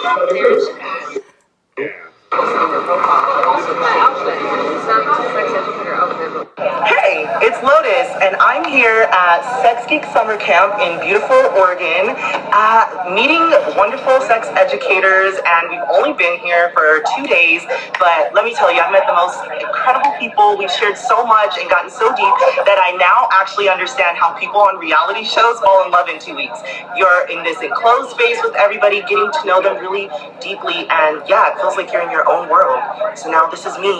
There's that. Hey, it's Lotus, and I'm here at Sex Geek Summer Camp in beautiful Oregon, meeting wonderful sex educators, and we've only been here for 2 days, but let me tell you, I've met the most incredible people. We've shared so much and gotten so deep that I now actually understand how people on reality shows fall in love in 2 weeks. You're in this enclosed space with everybody, getting to know them really deeply, and yeah, it feels like you're in your own world. So now this is me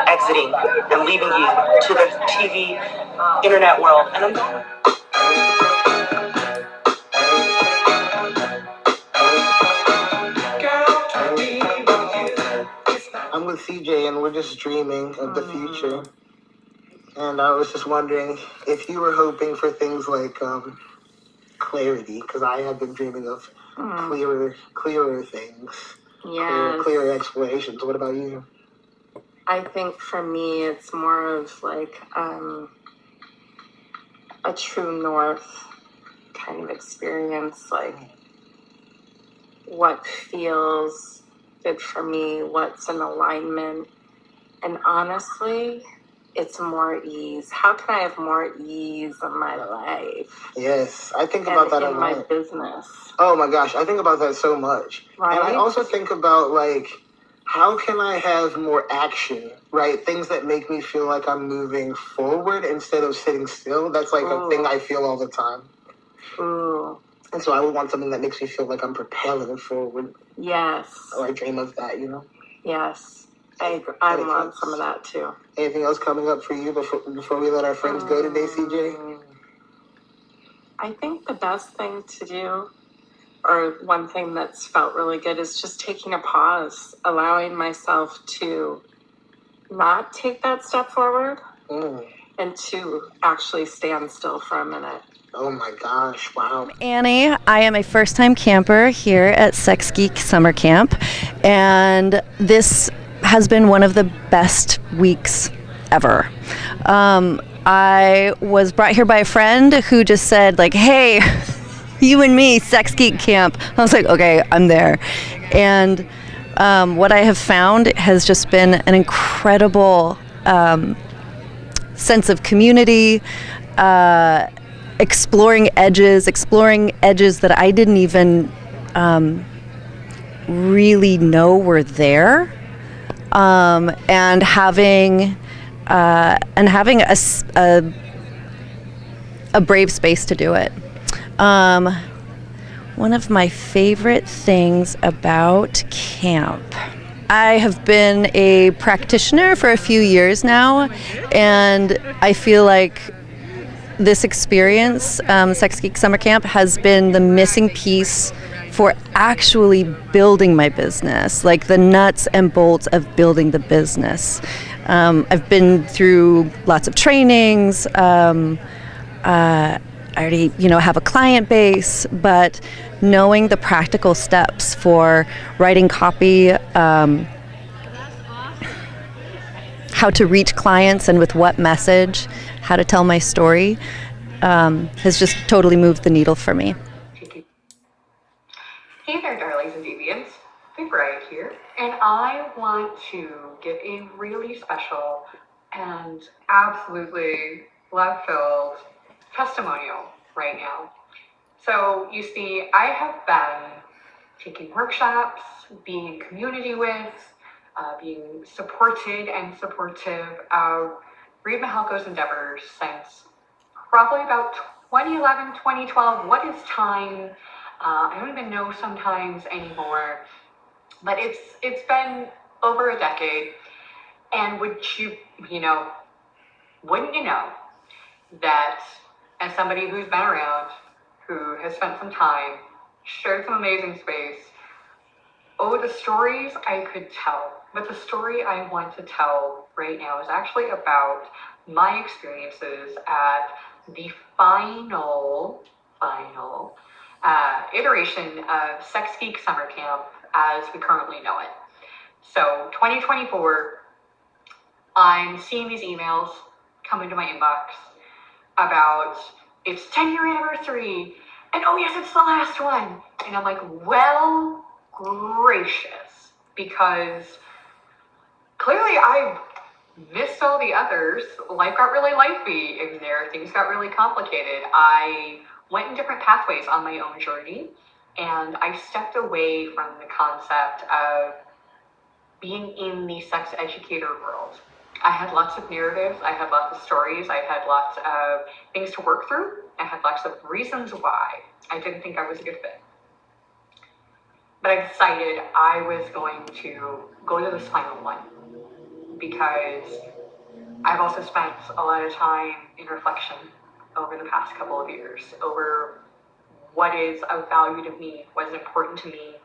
exiting and leaving you to the TV, internet world, and I'm gone. I'm with CJ, and we're just dreaming of the future. And I was just wondering if you were hoping for things like clarity, because I have been dreaming of clearer things, clearer explorations. What about you? I think for me, it's more of like a true north kind of experience, like what feels good for me, what's in alignment. And honestly, it's more ease. How can I have more ease in my life? Yes, I think about that a lot. In my business. Oh my gosh, I think about that so much. Right? And I also think about, like, how can I have more action, right? Things that make me feel like I'm moving forward instead of sitting still. That's like a thing I feel all the time. Ooh. And so I would want something that makes me feel like I'm propelling forward. Yes. Or I dream of that, you know? Yes. I want some of that too. Anything else coming up for you before we let our friends go today, CJ? I think the best thing to do, or one thing that's felt really good, is just taking a pause, allowing myself to not take that step forward and to actually stand still for a minute. Oh my gosh, wow. I'm Annie. I am a first-time camper here at Sex Geek Summer Camp, and this has been one of the best weeks ever. I was brought here by a friend who just said, like, hey, you and me, Sex Geek Camp. I was like, okay, I'm there. And what I have found has just been an incredible sense of community, exploring edges that I didn't even really know were there, and having a brave space to do it. One of my favorite things about camp, I have been a practitioner for a few years now, and I feel like this experience, Sex Geek Summer Camp, has been the missing piece for actually building my business, like the nuts and bolts of building the business. I've been through lots of trainings. I already, have a client base, but knowing the practical steps for writing copy, how to reach clients and with what message, how to tell my story, has just totally moved the needle for me. Hey there, darlings and deviants. Big Riot here, and I want to give a really special and absolutely love-filled testimonial right now. So, you see, I have been taking workshops, being in community with, being supported and supportive of Reid Mihalko's endeavors since probably about 2011, 2012. What is time? I don't even know sometimes anymore, but it's been over a decade. And wouldn't you know that as somebody who's been around, who has spent some time, shared some amazing space, the stories I could tell, but the story I want to tell right now is actually about my experiences at the final iteration of Sex Geek Summer Camp as we currently know it. So 2024, I'm seeing these emails come into my inbox about it's 10-year anniversary, and oh yes, it's the last one. And I'm like, well, gracious, because clearly I missed all the others. Life got really lifey in there. Things got really complicated. I went in different pathways on my own journey, and I stepped away from the concept of being in the sex educator world. I had lots of narratives, I had lots of stories, I had lots of things to work through, I had lots of reasons why I didn't think I was a good fit. But I decided I was going to go to this final one, because I've also spent a lot of time in reflection over the past couple of years over what is of value to me, what is important to me.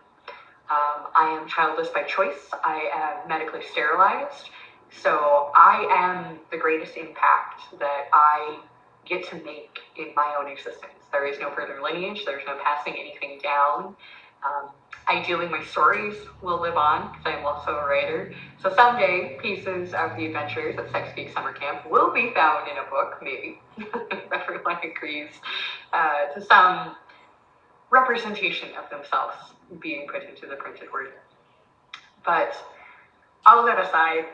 I am childless by choice. I am medically sterilized. So I am the greatest impact that I get to make in my own existence. There is no further lineage. There's no passing anything down. Ideally, my stories will live on, because I am also a writer. So someday, pieces of the adventures at Sex Geek Summer Camp will be found in a book, maybe, if everyone agrees, to some representation of themselves being put into the printed word. But all of that aside,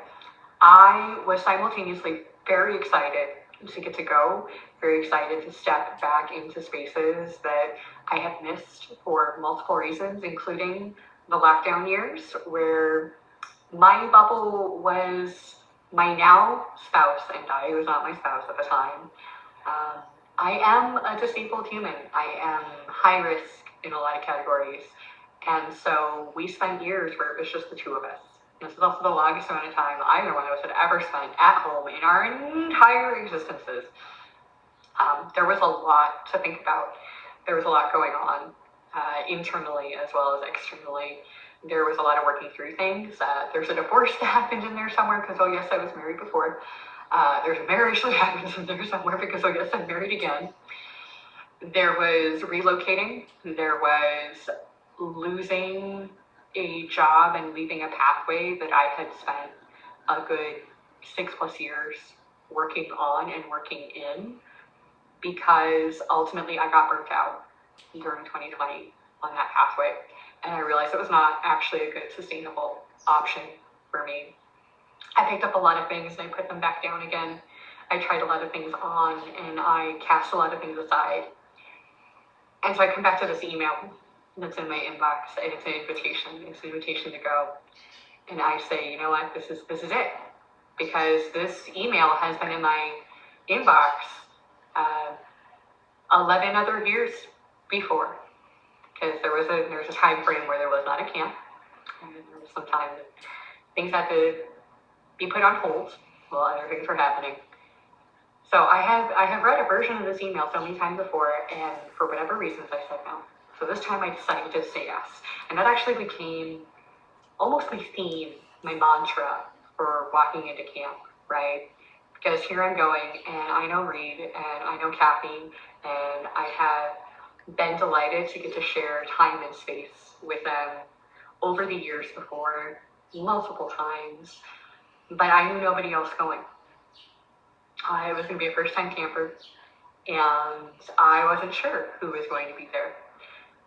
I was simultaneously very excited to get to go, very excited to step back into spaces that I had missed for multiple reasons, including the lockdown years, where my bubble was my now spouse and I, was not my spouse at the time. I am a disabled human. I am high risk in a lot of categories. And so we spent years where it was just the two of us. This is also the longest amount of time either one of us had ever spent at home in our entire existences. There was a lot to think about. There was a lot going on internally as well as externally. There was a lot of working through things. There's a divorce that happened in there somewhere because, oh yes, I was married before. There's a marriage that happens in there somewhere because, oh yes, I'm married again. There was relocating. There was losing a job and leaving a pathway that I had spent a good 6+ years working on and working in, because ultimately I got burnt out during 2020 on that pathway. And I realized it was not actually a good sustainable option for me. I picked up a lot of things and I put them back down again. I tried a lot of things on and I cast a lot of things aside. And so I come back to this email that's in my inbox, and it's an invitation. It's an invitation to go. And I say, you know what, this is it. Because this email has been in my inbox 11 other years before. Because there was a time frame where there was not a camp. And there was some time that things had to be put on hold while other things were happening. So I have read a version of this email so many times before, and for whatever reasons I said no. So this time I decided to say yes. And that actually became almost my theme, my mantra for walking into camp, right? Because here I'm going, and I know Reed, and I know Kathy, and I have been delighted to get to share time and space with them over the years before, multiple times, but I knew nobody else going. I was going to be a first-time camper, and I wasn't sure who was going to be there.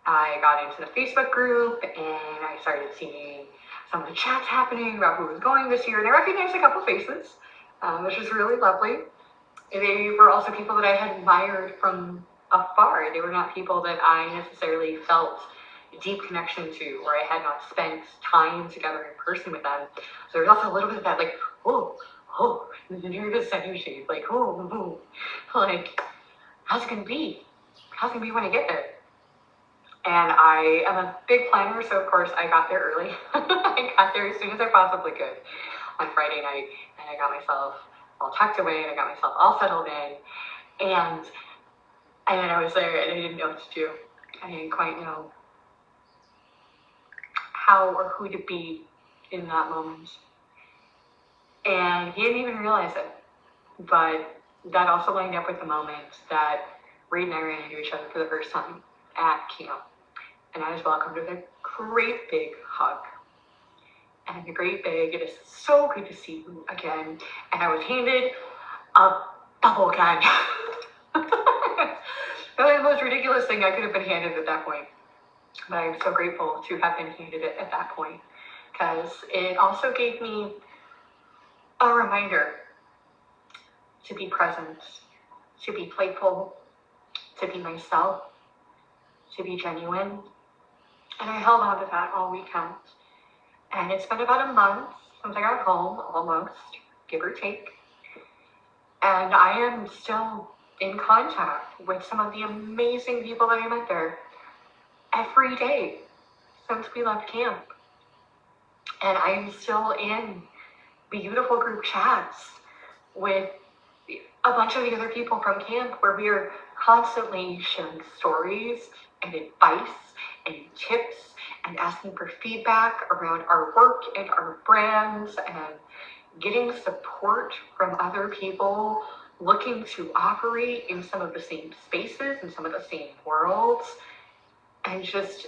I got into the Facebook group, and I started seeing some of the chats happening about who was going this year, and I recognized a couple faces, which was really lovely. They were also people that I had admired from afar. They were not people that I necessarily felt a deep connection to, or I had not spent time together in person with them. So there was also a little bit of that, like, oh, nervous energy, like, like, how's it gonna be? How's it gonna be when I get there? And I am a big planner, so of course I got there early. I got there as soon as I possibly could on Friday night, and I got myself all tucked away, and I got myself all settled in, and then I was there, and I didn't know what to do. I didn't quite know how or who to be in that moment. And he didn't even realize it, but that also lined up with the moment that Reed and I ran into each other for the first time at camp. And I was welcomed with a great big hug. And a great big, it is so good to see you again. And I was handed a bubble gun. That was the most ridiculous thing I could have been handed at that point. But I'm so grateful to have been handed it at that point, because it also gave me a reminder to be present, to be playful, to be myself, to be genuine. And I held on to that all weekend. And it's been about a month since I got home, almost, give or take. And I am still in contact with some of the amazing people that I met there every day since we left camp. And I'm still in beautiful group chats with a bunch of the other people from camp where we are constantly sharing stories and advice and tips and asking for feedback around our work and our brands and getting support from other people looking to operate in some of the same spaces and some of the same worlds, and just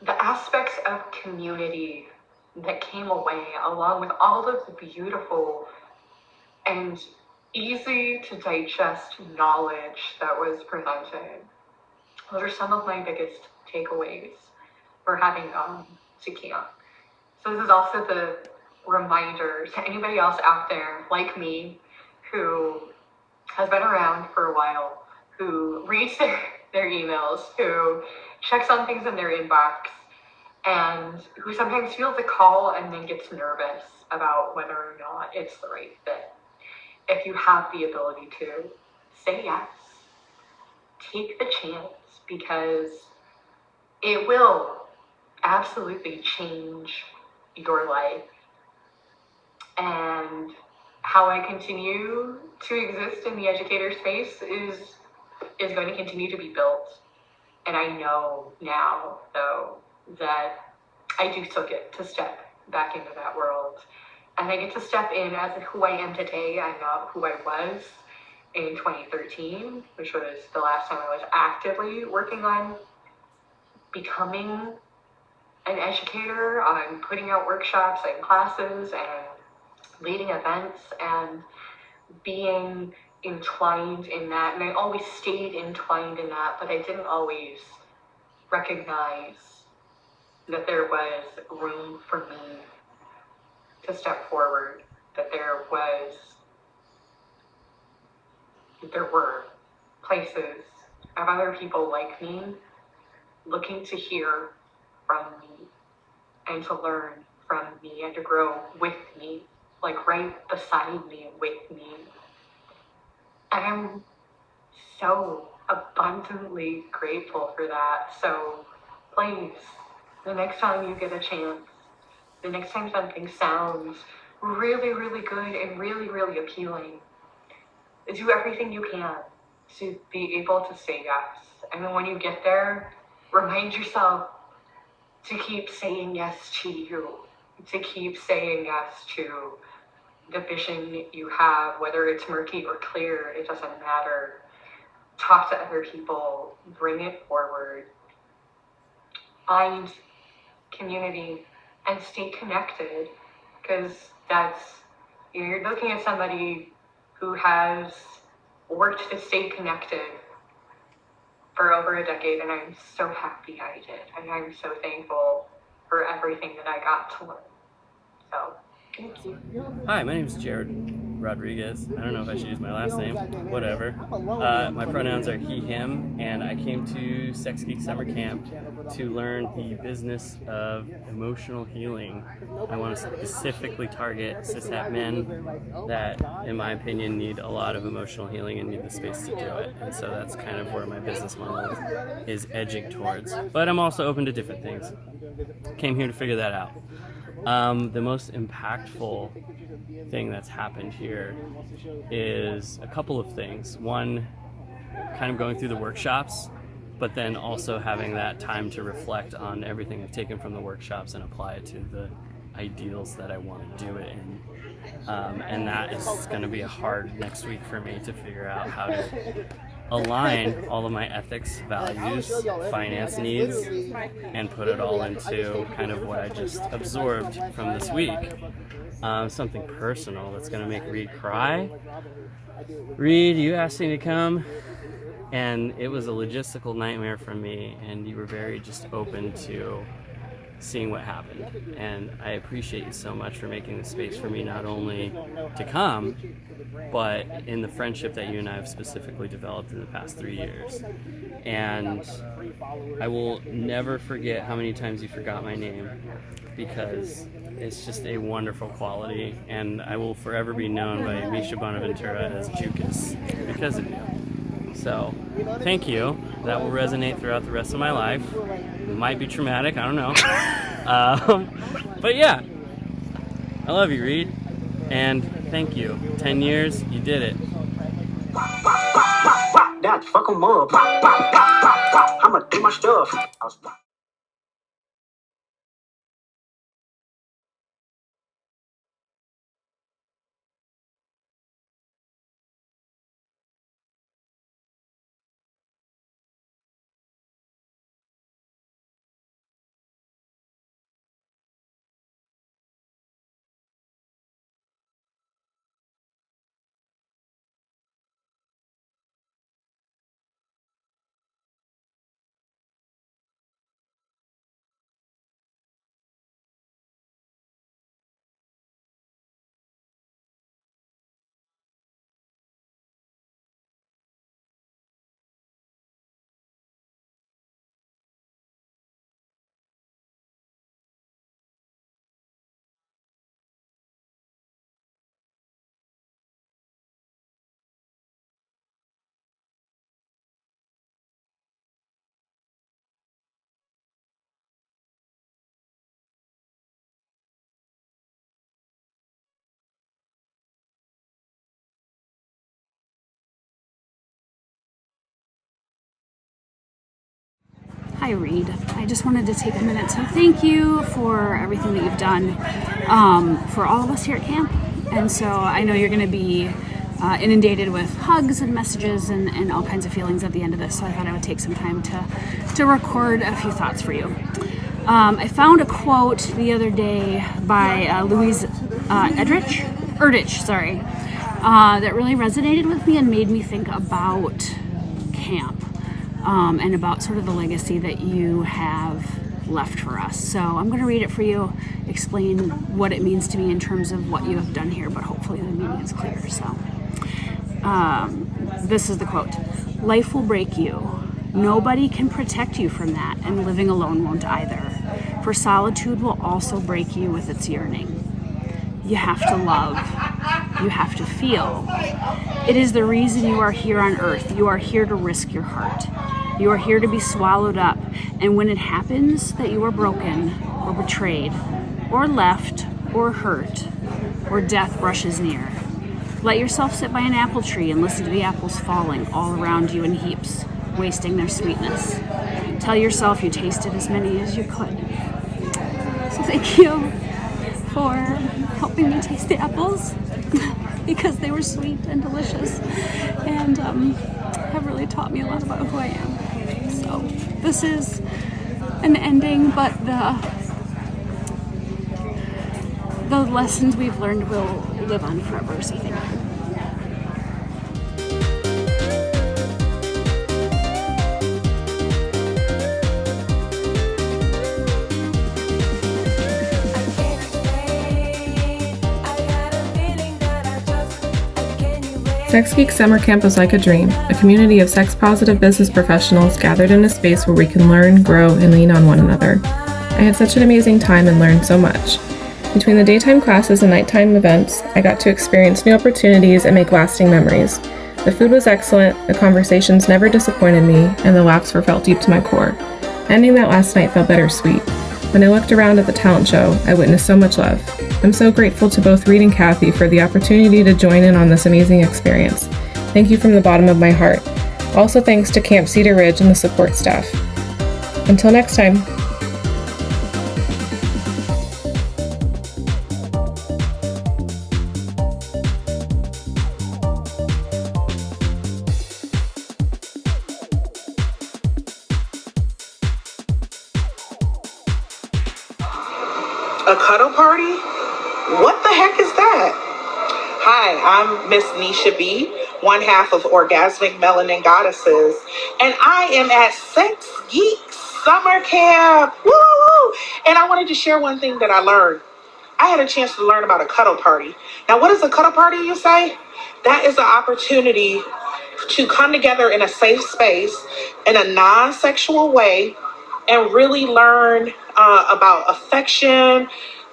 the aspects of community that came away, along with all of the beautiful and easy to digest knowledge that was presented. Those are some of my biggest takeaways for having gone to camp. So this is also the reminder to anybody else out there like me who has been around for a while, who reads their emails, who checks on things in their inbox, and who sometimes feels a call and then gets nervous about whether or not it's the right fit. If you have the ability to, say yes. Take the chance, because it will absolutely change your life. And how I continue to exist in the educator space is going to continue to be built. And I know now, though, that I do still get to step back into that world. And I get to step in as who I am today. I'm not who I was in 2013, which was the last time I was actively working on becoming an educator, on putting out workshops and classes and leading events and being entwined in that. And I always stayed entwined in that, but I didn't always recognize that there was room for me to step forward, that there were places of other people like me looking to hear from me and to learn from me and to grow with me, like right beside me and with me. And I'm so abundantly grateful for that. So please, the next time you get a chance, the next time something sounds really, really good and really, really appealing, do everything you can to be able to say yes. And then when you get there, remind yourself to keep saying yes to you, to keep saying yes to the vision you have, whether it's murky or clear, it doesn't matter. Talk to other people, bring it forward, find community and stay connected, because you're looking at somebody who has worked to stay connected for over a decade, and I'm so happy I did, and I'm so thankful for everything that I got to learn. So, thank you. Hi, my name is Jared Rodriguez. I don't know if I should use my last name. Whatever. My pronouns are he, him, and I came to Sex Geek Summer Camp to learn the business of emotional healing. I want to specifically target cishet men that, in my opinion, need a lot of emotional healing and need the space to do it. And so that's kind of where my business model is edging towards. But I'm also open to different things. Came here to figure that out. The most impactful thing that's happened here is a couple of things. One, kind of going through the workshops, but then also having that time to reflect on everything I've taken from the workshops and apply it to the ideals that I want to do it in. And that is going to be a hard next week for me to figure out how to align all of my ethics, values, finance needs, and put it all into kind of what I just absorbed from this week. Something personal that's going to make Reed cry. Reed, you asked me to come And it was a logistical nightmare for me, and you were very just open to seeing what happened. And I appreciate you so much for making the space for me not only to come, but in the friendship that you and I have specifically developed in the past 3 years. And I will never forget how many times you forgot my name, because it's just a wonderful quality, and I will forever be known by Misha Bonaventura as Jukas because of you. So, thank you. That will resonate throughout the rest of my life. It might be traumatic, I don't know. But yeah, I love you, Reed, and thank you. 10 years, you did it. That fuck 'em up. I'ma do my stuff. Hi, Reed. I just wanted to take a minute to thank you for everything that you've done for all of us here at camp. And so I know you're going to be inundated with hugs and messages and all kinds of feelings at the end of this. So I thought I would take some time to record a few thoughts for you. I found a quote the other day by Louise Erdrich, that really resonated with me and made me think about camp. And about sort of the legacy that you have left for us. So I'm going to read it for you, explain what it means to me in terms of what you have done here, but hopefully the meaning is clear. So this is the quote. Life will break you. Nobody can protect you from that, and living alone won't either. For solitude will also break you with its yearning. You have to love. You have to feel. It is the reason you are here on earth. You are here to risk your heart. You are here to be swallowed up. And when it happens that you are broken or betrayed or left or hurt or death brushes near, let yourself sit by an apple tree and listen to the apples falling all around you in heaps, wasting their sweetness. Tell yourself you tasted as many as you could. So thank you for helping me taste the apples because they were sweet and delicious and have really taught me a lot about who I am. So this is an ending, but the lessons we've learned will live on forever, so thank you. Sex Geek Summer Camp was like a dream, a community of sex-positive business professionals gathered in a space where we can learn, grow, and lean on one another. I had such an amazing time and learned so much. Between the daytime classes and nighttime events, I got to experience new opportunities and make lasting memories. The food was excellent, the conversations never disappointed me, and the laughs were felt deep to my core. Ending that last night felt bittersweet. When I looked around at the talent show, I witnessed so much love. I'm so grateful to both Reed and Kathy for the opportunity to join in on this amazing experience. Thank you from the bottom of my heart. Also thanks to Camp Cedar Ridge and the support staff. Until next time. A cuddle party? What the heck is that? Hi, I'm Miss Nisha B, one half of Orgasmic Melanin Goddesses, and I am at Sex Geek Summer Camp. Woo! And I wanted to share one thing that I learned. I had a chance to learn about a cuddle party. Now, what is a cuddle party, you say? That is an opportunity to come together in a safe space in a non-sexual way and really learn about affection,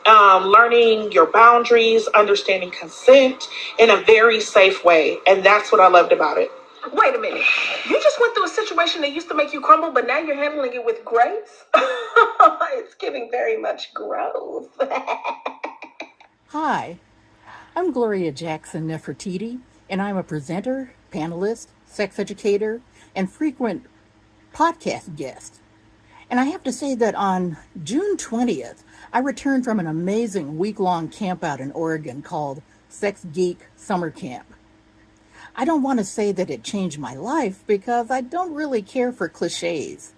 learning your boundaries, understanding consent in a very safe way. And that's what I loved about it. Wait a minute. You just went through a situation that used to make you crumble, but now you're handling it with grace? It's giving very much growth. Hi, I'm Gloria Jackson Nefertiti, and I'm a presenter, panelist, sex educator, and frequent podcast guest. And I have to say that on June 20th, I returned from an amazing week-long camp out in Oregon called Sex Geek Summer Camp. I don't want to say that it changed my life because I don't really care for cliches.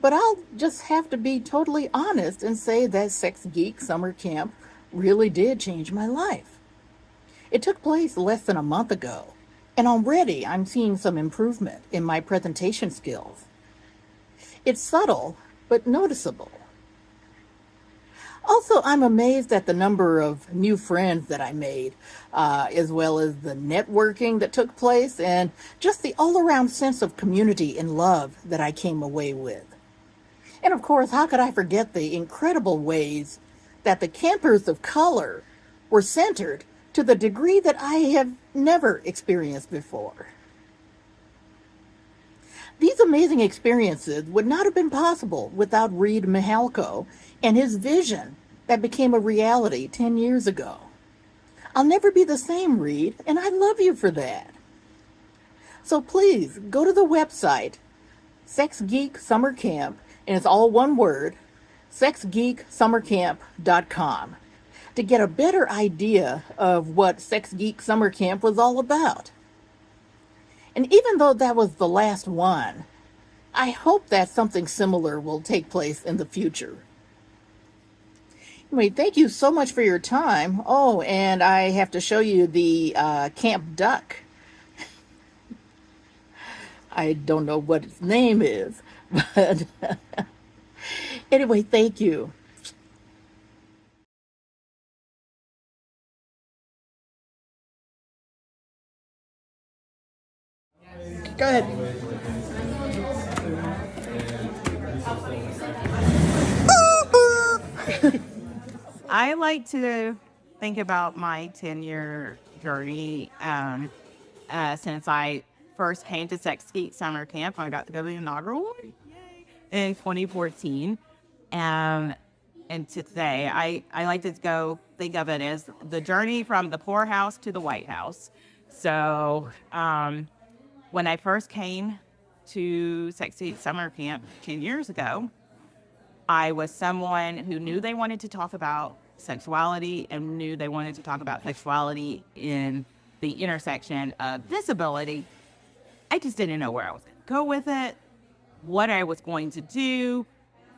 But I'll just have to be totally honest and say that Sex Geek Summer Camp really did change my life. It took place less than a month ago, and already I'm seeing some improvement in my presentation skills. It's subtle, but noticeable. Also, I'm amazed at the number of new friends that I made, as well as the networking that took place, and just the all-around sense of community and love that I came away with. And of course, how could I forget the incredible ways that the campers of color were centered to the degree that I have never experienced before. These amazing experiences would not have been possible without Reed Mihalko and his vision that became a reality 10 years ago. I'll never be the same, Reed, and I love you for that. So please go to the website, Sex Geek Summer Camp, and it's all one word, sexgeeksummercamp.com, to get a better idea of what Sex Geek Summer Camp was all about. And even though that was the last one, I hope that something similar will take place in the future. Anyway, thank you so much for your time. Oh, and I have to show you the camp duck. I don't know what its name is, but anyway, thank you. Go ahead. I like to think about my 10-year journey since I first came to Sex Geek Summer Camp. I got to go to the inaugural one in 2014. And to today, I like to think of it as the journey from the poorhouse to the White House. So when I first came to Sex Geek Summer Camp 10 years ago, I was someone who knew they wanted to talk about sexuality and knew they wanted to talk about sexuality in the intersection of disability. I just didn't know where I was going to go with it, what I was going to do.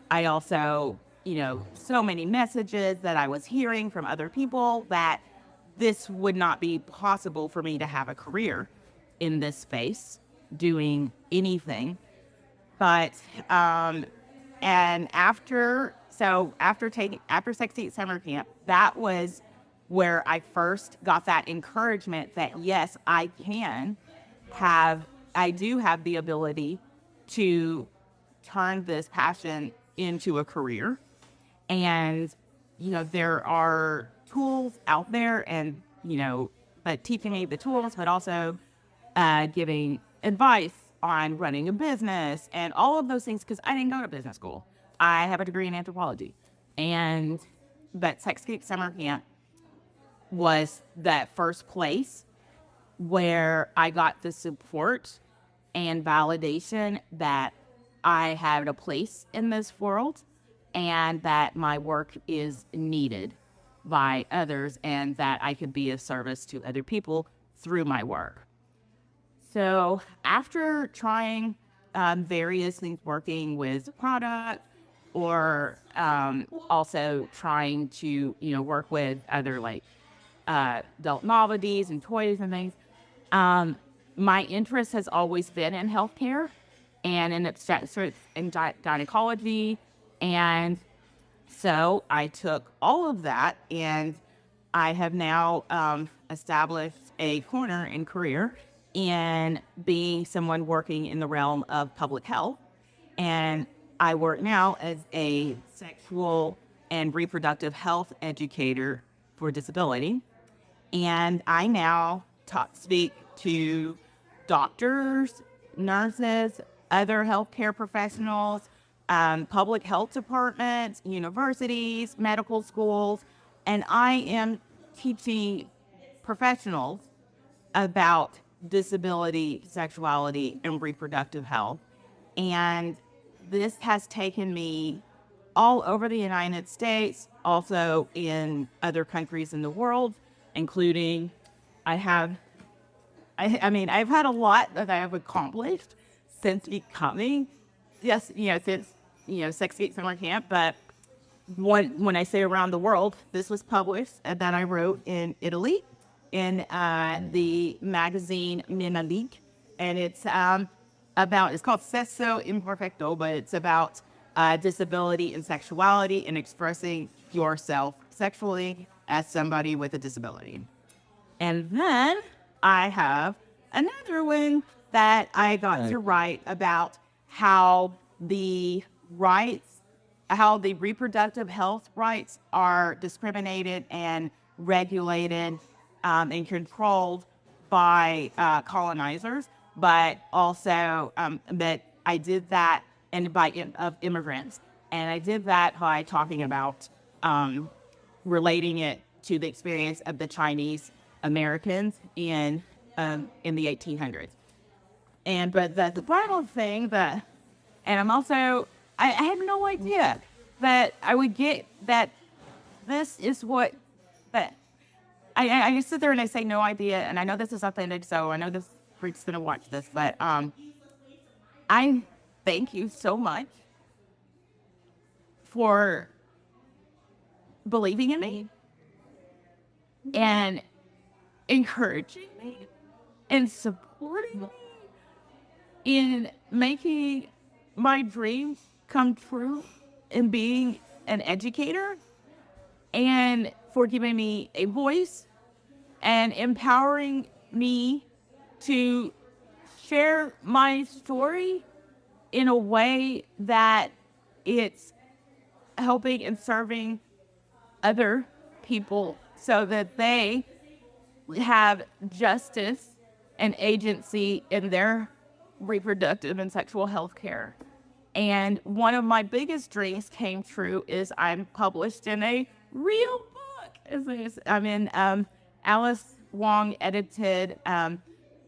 I also, so many messages that I was hearing from other people that this would not be possible for me to have a career in this space doing anything. But, and after Sex Geek Summer Camp, that was where I first got that encouragement that yes, I do have the ability to turn this passion into a career. And, there are tools out there and, but teaching me the tools, but also giving advice on running a business and all of those things, because I didn't go to business school. I have a degree in anthropology. But Sex Geek Summer Camp was that first place where I got the support and validation that I had a place in this world and that my work is needed by others and that I could be of service to other people through my work. So after trying various things, working with product or also trying to, work with other adult novelties and toys and things, My interest has always been in healthcare and in obstetrics and gynecology. And so I took all of that, and I have now established a corner and career in being someone working in the realm of public health. And I work now as a sexual and reproductive health educator for disability. And I now speak to doctors, nurses, other healthcare professionals, public health departments, universities, medical schools, and I am teaching professionals about disability, sexuality, and reproductive health. And this has taken me all over the United States, also in other countries in the world, including I've had a lot that I have accomplished since becoming, since Sex Geek Summer Camp. But when I say around the world, this was published and that I wrote in Italy in the magazine Menalique, and it's called Sesso Imperfecto, but it's about disability and sexuality and expressing yourself sexually as somebody with a disability. And then I have another one that I got to write about how the reproductive health rights are discriminated and regulated and controlled by colonizers, but also that I did that of immigrants, and I did that by talking about relating it to the experience of the Chinese Americans in the 1800s. But the final thing I had no idea that I would get that this is what that I sit there and I say no idea, and I know this is authentic, so I know this freak's gonna watch this, but I thank you so much for believing in me and encouraging me and supporting me in making my dream come true in being an educator, and for giving me a voice and empowering me to share my story in a way that it's helping and serving other people so that they have justice and agency in their reproductive and sexual health care. And one of my biggest dreams came true is I'm published in a real book. Alice Wong edited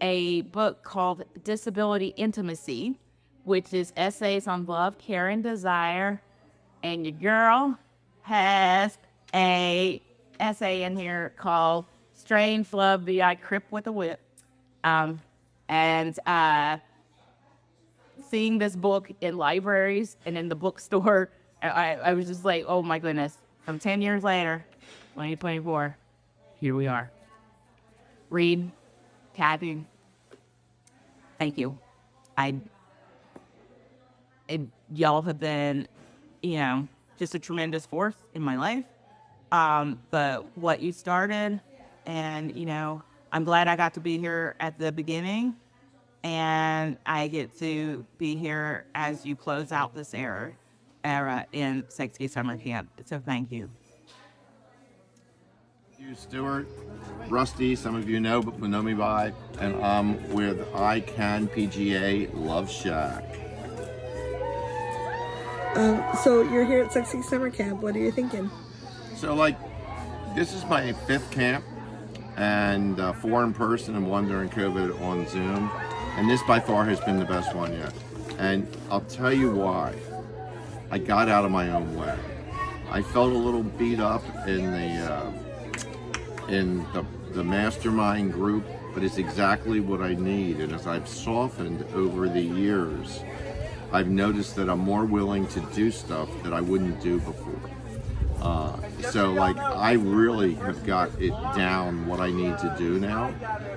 a book called Disability Intimacy, which is essays on love, care, and desire. And your girl has a essay in here called Strange Love VI Crip with a Whip. Seeing this book in libraries and in the bookstore, I was just like, oh my goodness. From 10 years later, 2024, here we are. Read, Kathy, thank you. Y'all have been, just a tremendous force in my life. But what you started, and, I'm glad I got to be here at the beginning, and I get to be here as you close out this era in Sex Geek Summer Camp. So thank you. Stuart, Rusty, some of you know, but know me by, and I'm with I Can PGA Love Shack. So you're here at Sex Geek Summer Camp. What are you thinking? So, this is my 5th camp, and 4 in person and 1 during COVID on Zoom. And this by far has been the best one yet. And I'll tell you why. I got out of my own way. I felt a little beat up in the mastermind group, but it's exactly what I need. And as I've softened over the years, I've noticed that I'm more willing to do stuff that I wouldn't do before. So like I really have got it down what I need to do now.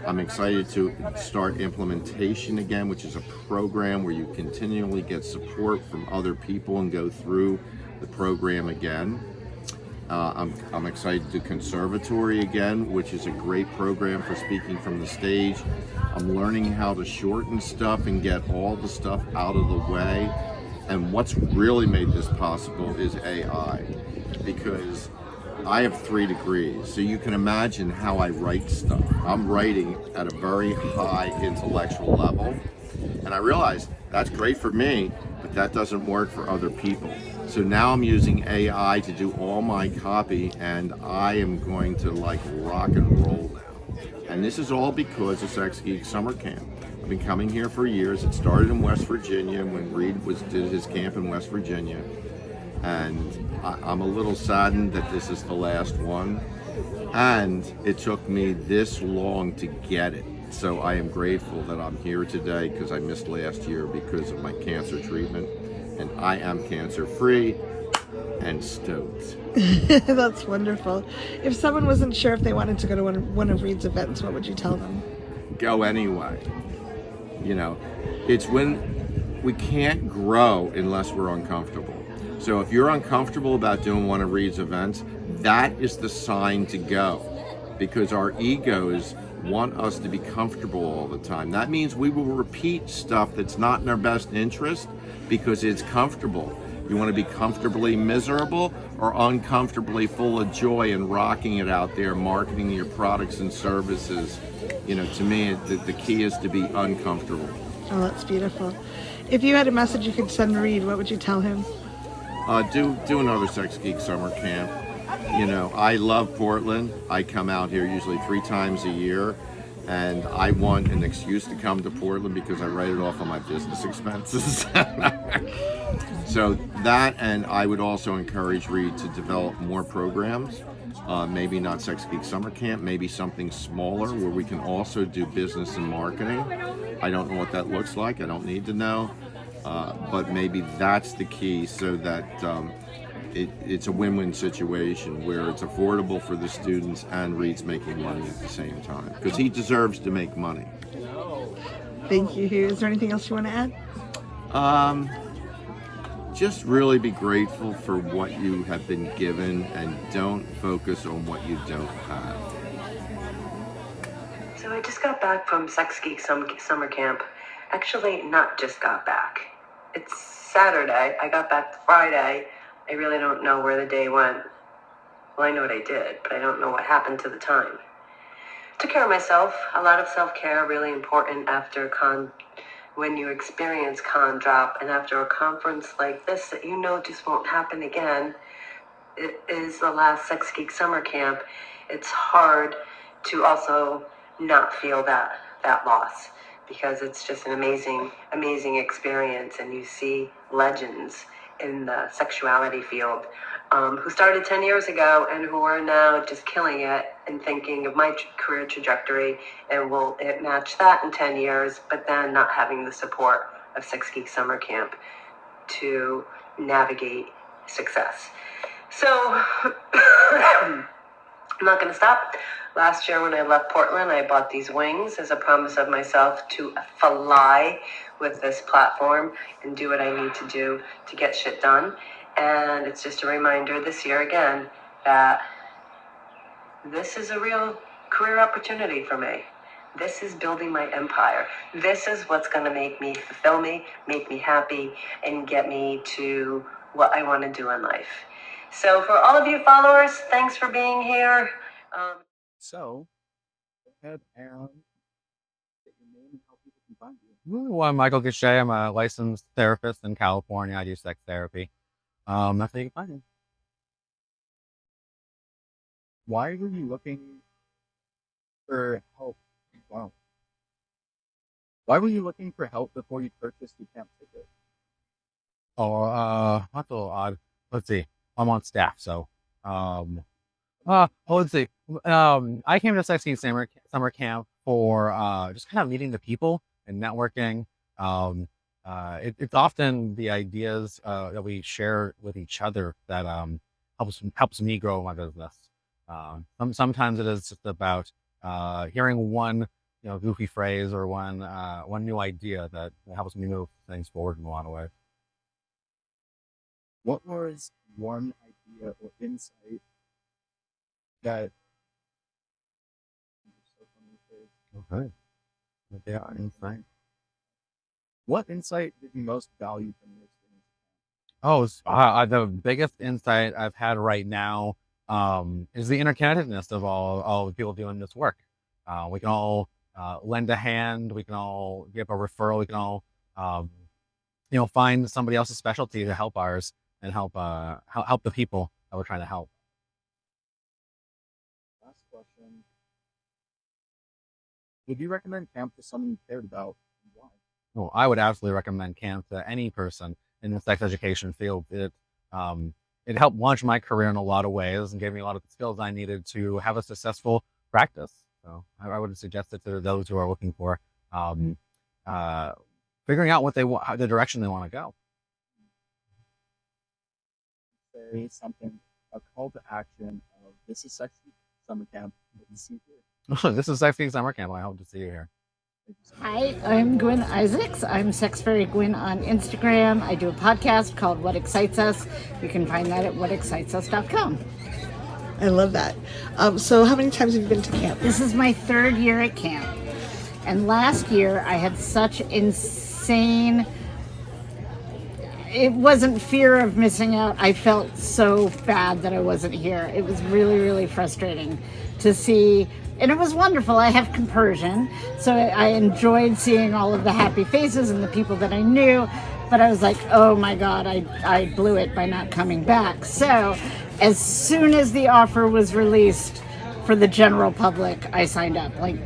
I'm excited to start implementation again, which is a program where you continually get support from other people and go through the program again. I'm excited to do conservatory again, which is a great program for speaking from the stage. I'm learning how to shorten stuff and get all the stuff out of the way. And what's really made this possible is AI, because I have 3 degrees, so you can imagine how I write stuff. I'm writing at a very high intellectual level, and I realized that's great for me, but that doesn't work for other people. So now I'm using AI to do all my copy, and I am going to like rock and roll now. And this is all because of Sex Geek Summer Camp. I've been coming here for years. It started in West Virginia when Reed did his camp in West Virginia. And I'm a little saddened that this is the last one. And it took me this long to get it. So I am grateful that I'm here today because I missed last year because of my cancer treatment. And I am cancer free and stoked. That's wonderful. If someone wasn't sure if they wanted to go to one of Reed's events, what would you tell them? Go anyway. You know, it's when we can't grow unless we're uncomfortable. So if you're uncomfortable about doing one of Reed's events, that is the sign to go, because our egos want us to be comfortable all the time. That means we will repeat stuff that's not in our best interest because it's comfortable. You want to be comfortably miserable or uncomfortably full of joy and rocking it out there, marketing your products and services. You know, to me, the key is to be uncomfortable. Oh, that's beautiful. If you had a message you could send Reed, what would you tell him? Do another Sex Geek Summer Camp. You know, I love Portland. I come out here usually 3 times a year, and I want an excuse to come to Portland because I write it off on my business expenses. So that, and I would also encourage Reed to develop more programs. Maybe not Sex Geek Summer Camp, maybe something smaller where we can also do business and marketing. I don't know what that looks like. I don't need to know. But maybe that's the key, so that it's a win-win situation where it's affordable for the students and Reed's making money at the same time, because he deserves to make money. Thank you, Hugh. Is there anything else you want to add? Just really be grateful for what you have been given and don't focus on what you don't have. So I just got back from Sex Geek Summer Camp. Actually, not just got back. It's Saturday. I got back Friday. I really don't know where the day went. Well, I know what I did, but I don't know what happened to the time. Took care of myself. A lot of self-care, really important after when you experience con drop, and after a conference like this that you know just won't happen again. It is the last Sex Geek Summer Camp. It's hard to also not feel that loss, because it's just an amazing experience, and you see legends in the sexuality field who started 10 years ago and who are now just killing it and thinking of my career trajectory, and will it match that in 10 years, but then not having the support of Sex Geek Summer Camp to navigate success. So I'm not going to stop. Last year when I left Portland, I bought these wings as a promise of myself to fly with this platform and do what I need to do to get shit done. And it's just a reminder this year again that this is a real career opportunity for me. This is building my empire. This is what's going to make me fulfill me, make me happy, and get me to what I want to do in life. So for all of you followers, thanks for being here. So, go ahead and get your name and how people can find you. Well, I'm Michael Gachet. I'm a licensed therapist in California. I do sex therapy. That's how you can find me. Why were you looking for help? Wow. Why were you looking for help before you purchased your camp ticket? Oh, that's a little odd. Let's see. I'm on staff, so let's see. I came to Sex Geek Summer Camp for just kind of meeting the people and networking. It's often the ideas that we share with each other that helps me grow my business. Sometimes it is just about hearing one goofy phrase or one new idea that helps me move things forward in a lot of ways. What was one idea or insight that Okay. Yeah, insight. What insight did you most value from your experience? Oh, the biggest insight I've had right now is the interconnectedness of all the people doing this work. We can all lend a hand. We can all give a referral. We can all, find somebody else's specialty to help ours and help the people that we're trying to help. Last question. Would you recommend camp to someone you cared about, and why? Oh, I would absolutely recommend camp to any person in the sex education field. It helped launch my career in a lot of ways and gave me a lot of the skills I needed to have a successful practice. So I would suggest it to those who are looking for figuring out what the direction they want to go. Say something, a call to action of this is Sex Geek Summer Camp. What you see here. This is Sex Geek Summer Camp. I hope to see you here. Hi, I'm Gwen Isaacs. I'm Sex Fairy Gwen on Instagram. I do a podcast called What Excites Us. You can find that at whatexcitesus.com. I love that. So how many times have you been to camp? This is my 3rd year at camp. And last year I had such insane... It wasn't fear of missing out. I felt so bad that I wasn't here. It was really, really frustrating to see... And it was wonderful. I have compersion, so I enjoyed seeing all of the happy faces and the people that I knew, but I was like, oh my God, I blew it by not coming back. So as soon as the offer was released for the general public, I signed up, like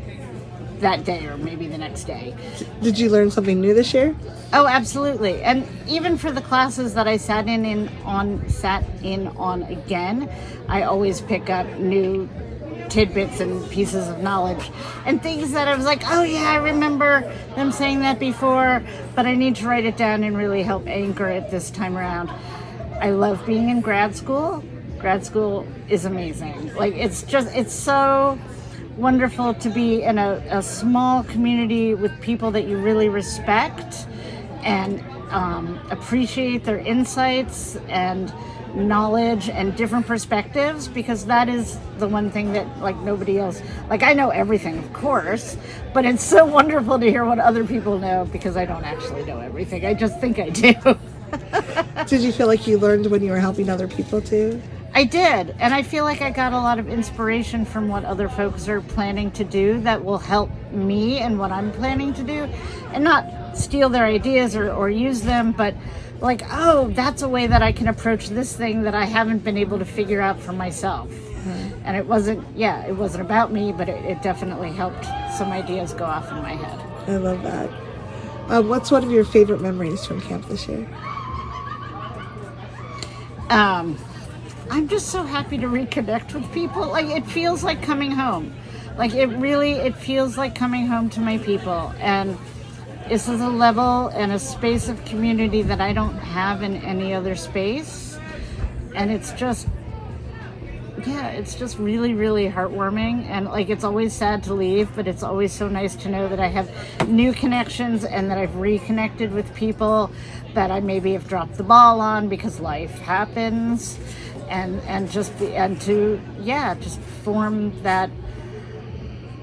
that day or maybe the next day. Did you learn something new this year? Oh, absolutely. And even for the classes that I sat in on again, I always pick up new tidbits and pieces of knowledge and things that I was like, oh yeah, I remember them saying that before, but I need to write it down and really help anchor it this time around. I love being in grad school. Grad school is amazing. Like it's so wonderful to be in a small community with people that you really respect and appreciate their insights and knowledge and different perspectives, because that is the one thing that like nobody else, like I know everything of course, but it's so wonderful to hear what other people know, because I don't actually know everything. I just think I do. Did you feel like you learned when you were helping other people too? I did, and I feel like I got a lot of inspiration from what other folks are planning to do that will help me and what I'm planning to do, and not steal their ideas or use them, but like, oh, that's a way that I can approach this thing that I haven't been able to figure out for myself. Mm-hmm. And it wasn't about me, but it definitely helped some ideas go off in my head. I love that. What's one of your favorite memories from camp this year? I'm just so happy to reconnect with people. Like, it feels like coming home. Like, it feels like coming home to my people. And this is a level and a space of community that I don't have in any other space. And it's just really, really heartwarming. And like, it's always sad to leave, but it's always so nice to know that I have new connections and that I've reconnected with people that I maybe have dropped the ball on because life happens. And just form that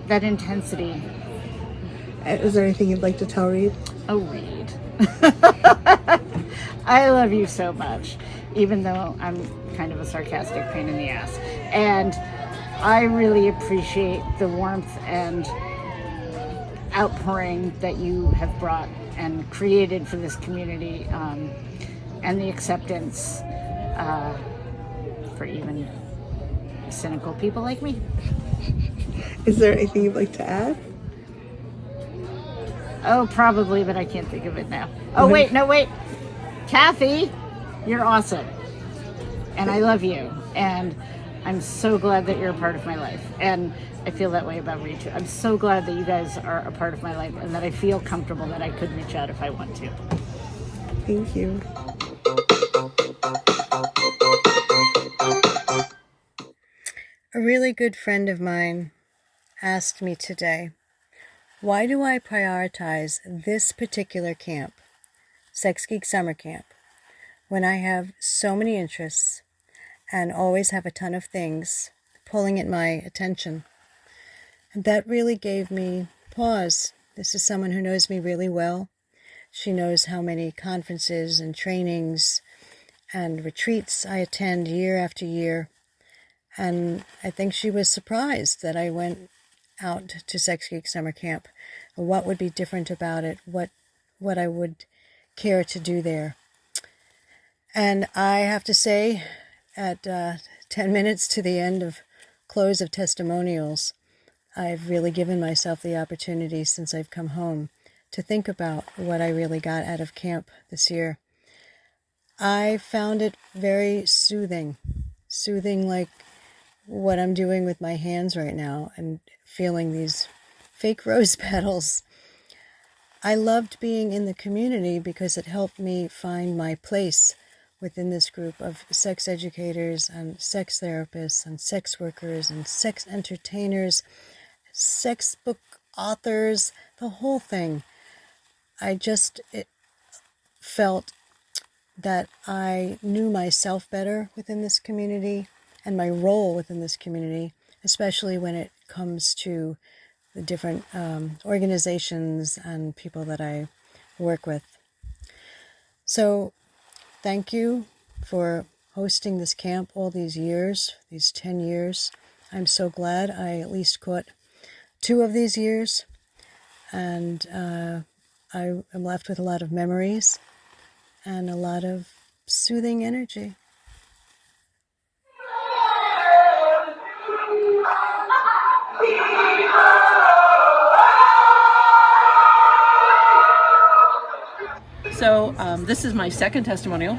intensity. Is there anything you'd like to tell Reed? Oh, Reed. I love you so much, even though I'm kind of a sarcastic pain in the ass. And I really appreciate the warmth and outpouring that you have brought and created for this community, and the acceptance for even cynical people like me. Is there anything you'd like to add? Oh, probably, but I can't think of it now. Oh, wait. Kathy, you're awesome. And I love you. And I'm so glad that you're a part of my life. And I feel that way about Reed too. I'm so glad that you guys are a part of my life and that I feel comfortable that I could reach out if I want to. Thank you. A really good friend of mine asked me today, why do I prioritize this particular camp, Sex Geek Summer Camp, when I have so many interests and always have a ton of things pulling at my attention? And that really gave me pause. This is someone who knows me really well. She knows how many conferences and trainings and retreats I attend year after year. And I think she was surprised that I went out to Sex Geek Summer Camp. What would be different about it? What I would care to do there. And I have to say, at 10 minutes to the end of close of testimonials, I've really given myself the opportunity since I've come home to think about what I really got out of camp this year. I found it very soothing like what I'm doing with my hands right now and feeling these fake rose petals. I loved being in the community because it helped me find my place within this group of sex educators and sex therapists and sex workers and sex entertainers, sex book authors, the whole thing. I just felt that I knew myself better within this community and my role within this community, especially when it comes to the different organizations and people that I work with. So thank you for hosting this camp all these years, these 10 years. I'm so glad I at least caught 2 of these years, and I am left with a lot of memories and a lot of soothing energy. So this is my second testimonial,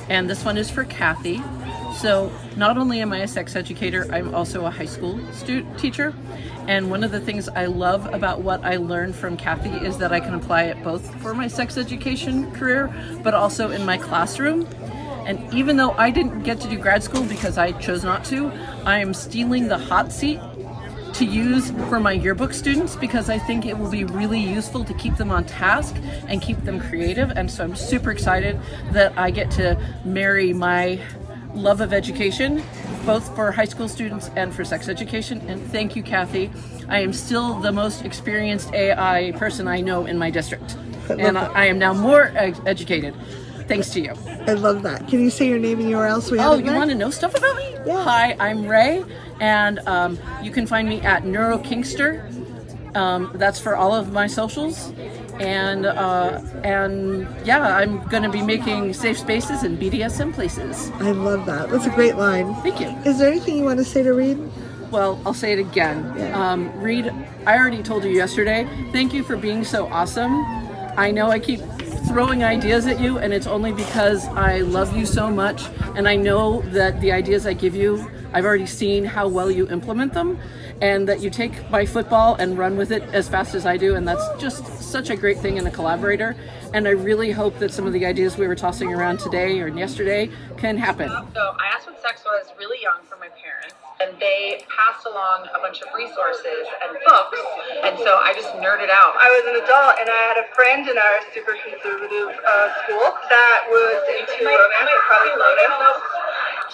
and this one is for Kathy. So not only am I a sex educator, I'm also a high school teacher. And one of the things I love about what I learned from Kathy is that I can apply it both for my sex education career, but also in my classroom. And even though I didn't get to do grad school because I chose not to, I am stealing the hot seat to use for my yearbook students because I think it will be really useful to keep them on task and keep them creative. And so I'm super excited that I get to marry my love of education, both for high school students and for sex education. And thank you, Kathy. I am still the most experienced AI person I know in my district. And I am now more educated. Thanks to you. I love that. Can you say your name and URL so we have it? You want to know stuff about me? Yeah. Hi, I'm Ray, and you can find me at NeuroKinkster. That's for all of my socials. And yeah, I'm going to be making safe spaces and BDSM places. I love that. That's a great line. Thank you. Is there anything you want to say to Reed? Well, I'll say it again. Yeah. Reed, I already told you yesterday, thank you for being so awesome. I know I keep throwing ideas at you, and it's only because I love you so much, and I know that the ideas I give you, I've already seen how well you implement them, and that you take my football and run with it as fast as I do, and that's just such a great thing in a collaborator. And I really hope that some of the ideas we were tossing around today or yesterday can happen. So I asked what sex was really young from my parents, and they passed along a bunch of resources and books, and so I just nerded out. I was an adult, and I had a friend in our super conservative school that was into romance or probably lotus.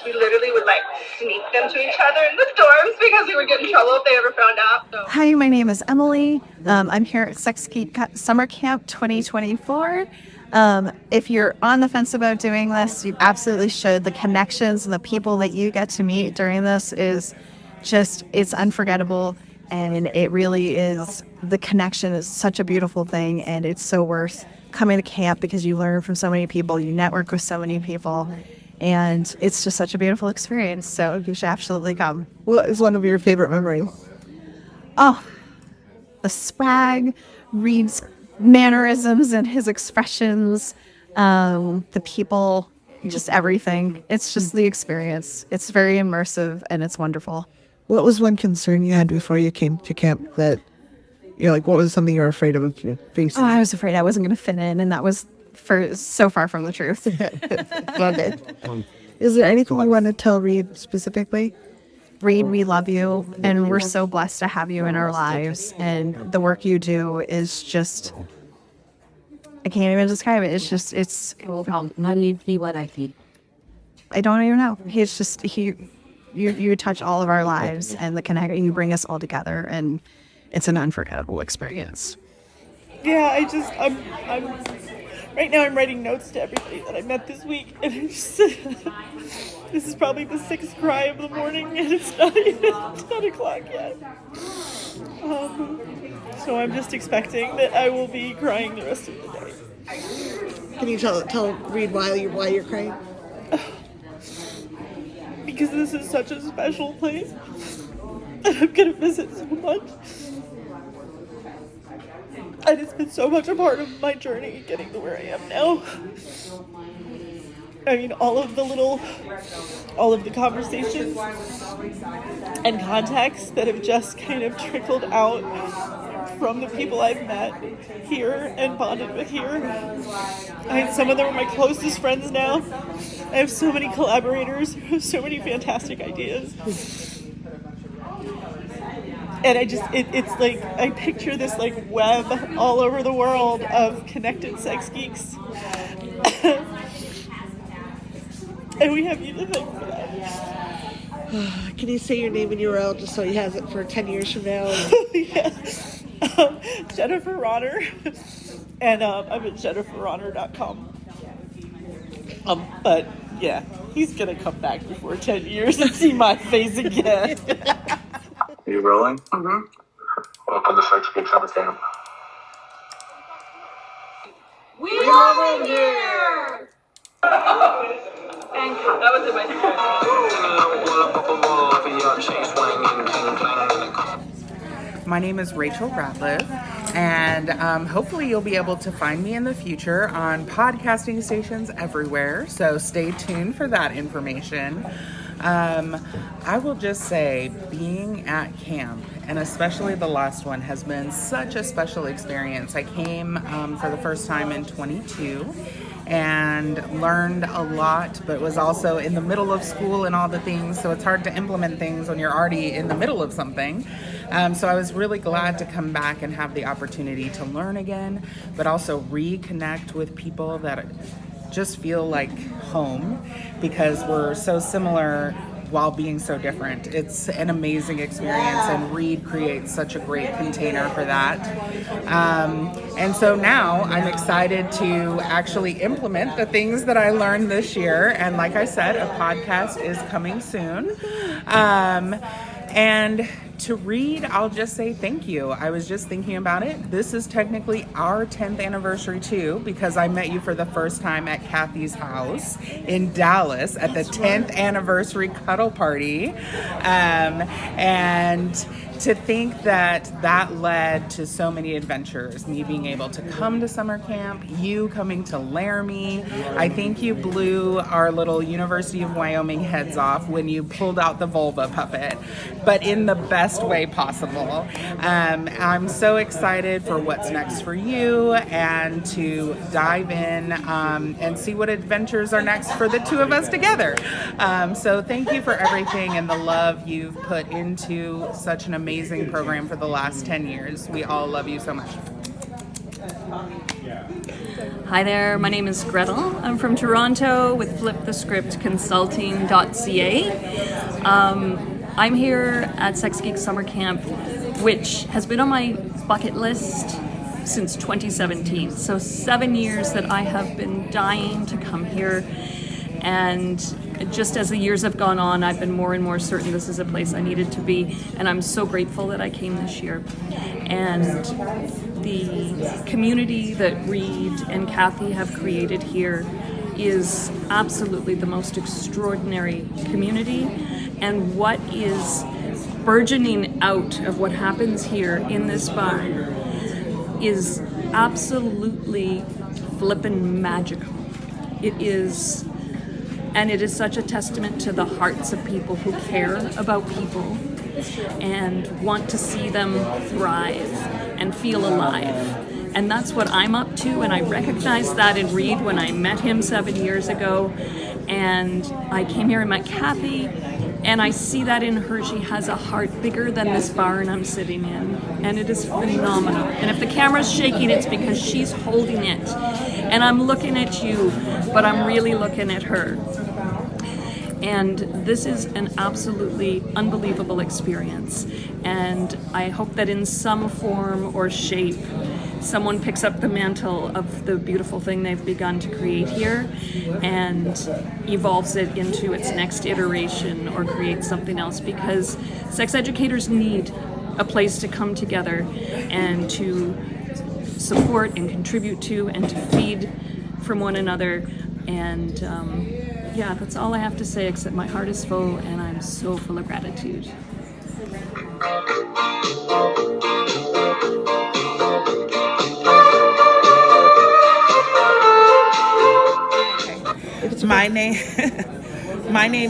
We literally would like sneak them to each other in the dorms because we would get in trouble if they ever found out. So. Hi, my name is Emily. I'm here at Sex Geek Summer Camp 2024. If you're on the fence about doing this, you absolutely should. The connections and the people that you get to meet during this is just, it's unforgettable. And it really is, the connection is such a beautiful thing, and it's so worth coming to camp because you learn from so many people, you network with so many people, and it's just such a beautiful experience. So you should absolutely come. What is one of your favorite memories? Oh, the swag, Reed's mannerisms and his expressions, the people, just everything. It's just the experience. It's very immersive and it's wonderful. What was one concern you had before you came to camp that, you're like, what was something you were afraid of facing? Oh, I was afraid I wasn't going to fit in, and that was so far from the truth. Love it. Is there anything you want to tell Reed specifically? Reed, we love you, and we're so blessed to have you in our lives. And the work you do is just, I can't even describe it. It's just, it's. I don't even know. He's just, you touch all of our lives, and the connection, you bring us all together, and it's an unforgettable experience. Yeah, I'm right now I'm writing notes to everybody that I met this week, and I'm just, this is probably the 6th cry of the morning, and it's not even 10 o'clock yet. So I'm just expecting that I will be crying the rest of the day. Can you tell Reed why you're crying? Because this is such a special place, and I'm gonna miss it so much. And it's been so much a part of my journey getting to where I am now. I mean, all of the conversations and contacts that have just kind of trickled out from the people I've met here and bonded with here. Some of them are my closest friends now. I have so many collaborators who have so many fantastic ideas. And it's like, I picture this like web all over the world of connected sex geeks. And we have you to thank for that. Can you say your name and URL just so he has it for 10 years from now? Yeah. Jennifer Ronner. And I'm at jenniferronner.com. But yeah, he's gonna come back before 10 years and see my face again. Are you rolling? Mm-hmm. Welcome to Sex Geek Summer Camp. We love it here! And cut. That was in my My name is Rachel Ratliff, and hopefully you'll be able to find me in the future on podcasting stations everywhere, so stay tuned for that information. I will just say, being at camp, and especially the last one, has been such a special experience. I came for the first time in 22 and learned a lot, but was also in the middle of school and all the things, so it's hard to implement things when you're already in the middle of something. So I was really glad to come back and have the opportunity to learn again, but also reconnect with people that just feel like home, because we're so similar while being so different. It's an amazing experience, and Reed creates such a great container for that. And so now I'm excited to actually implement the things that I learned this year. And like I said, a podcast is coming soon. And to Reed, I'll just say thank you. I was just thinking about it. This is technically our 10th anniversary too, because I met you for the first time at Kathy's house in Dallas at the 10th anniversary cuddle party. And to think that that led to so many adventures, me being able to come to summer camp, you coming to Laramie. I think you blew our little University of Wyoming heads off when you pulled out the vulva puppet, but in the best way possible. I'm so excited for what's next for you, and to dive in and see what adventures are next for the two of us together. So thank you for everything and the love you've put into such an amazing program for the last 10 years. We all love you so much. Hi there, my name is Gretel. I'm from Toronto with flipthescriptconsulting.ca. I'm here at Sex Geek Summer Camp, which has been on my bucket list since 2017. So 7 years that I have been dying to come here. And just as the years have gone on, I've been more and more certain this is a place I needed to be. And I'm so grateful that I came this year. And the community that Reed and Kathy have created here is absolutely the most extraordinary community. And what is burgeoning out of what happens here in this barn is absolutely flippin' magical. It is, and it is such a testament to the hearts of people who care about people and want to see them thrive and feel alive. And that's what I'm up to, and I recognized that in Reed when I met him 7 years ago. And I came here and met Kathy, And I see that in her. She has a heart bigger than this barn I'm sitting in. And it is phenomenal. And if the camera's shaking, it's because she's holding it. And I'm looking at you, but I'm really looking at her. And this is an absolutely unbelievable experience. And I hope that in some form or shape, someone picks up the mantle of the beautiful thing they've begun to create here and evolves it into its next iteration or creates something else, because sex educators need a place to come together and to support and contribute to and to feed from one another. And yeah, that's all I have to say, except my heart is full and I'm so full of gratitude. My name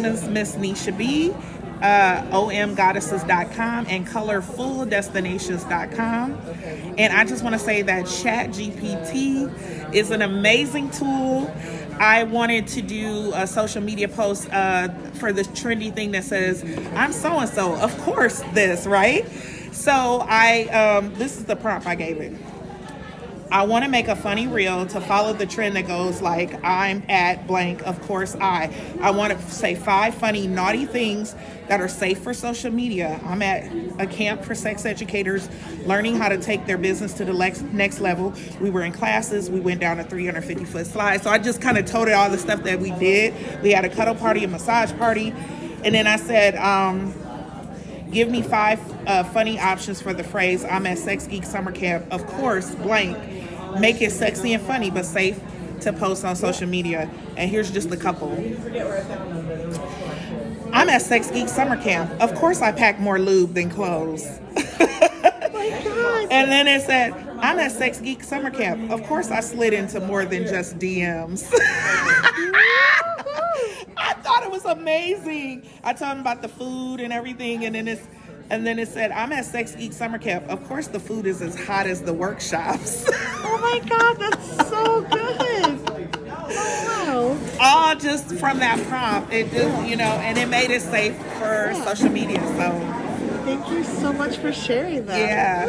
is Miss Nisha B, omgoddesses.com and colorfuldestinations.com. And I just want to say that ChatGPT is an amazing tool. I wanted to do a social media post for this trendy thing that says, I'm so-and-so, of course this, right? So this is the prompt I gave it. I want to make a funny reel to follow the trend that goes like, I'm at blank, of course I want to say 5 funny, naughty things that are safe for social media. I'm at a camp for sex educators learning how to take their business to the next level. We were in classes. We went down a 350-foot slide. So I just kind of told it all the stuff that we did. We had a cuddle party, a massage party. And then I said, give me 5 funny options for the phrase, I'm at Sex Geek Summer Camp, of course, blank. Make it sexy and funny, but safe to post on social media. And here's just a couple. I'm at Sex Geek Summer Camp. Of course I pack more lube than clothes. And then it said, I'm at Sex Geek Summer Camp. Of course I slid into more than just DMs. I thought it was amazing. I told him about the food and everything, and then it said, I'm at Sex Geek Summer Camp. Of course the food is as hot as the workshops. Oh my God, that's so good. Oh, wow. All just from that prompt. It just, and it made it safe for social media. So thank you so much for sharing that. Yeah.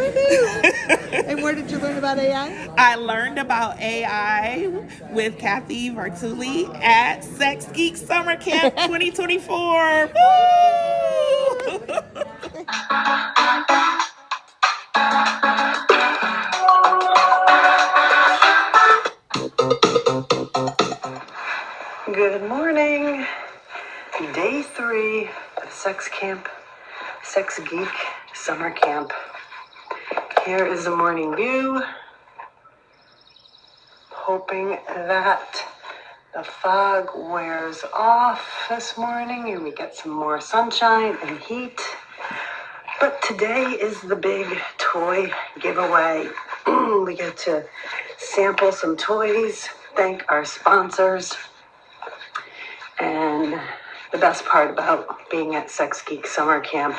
And where did you learn about AI? I learned about AI with Kathy Vartuli at Sex Geek Summer Camp 2024. Woo! Good morning. Day 3 of Sex Geek Summer Camp. Here is the morning view. Hoping that the fog wears off this morning and we get some more sunshine and heat. But today is the big toy giveaway. We get to sample some toys, thank our sponsors. And the best part about being at Sex Geek Summer Camp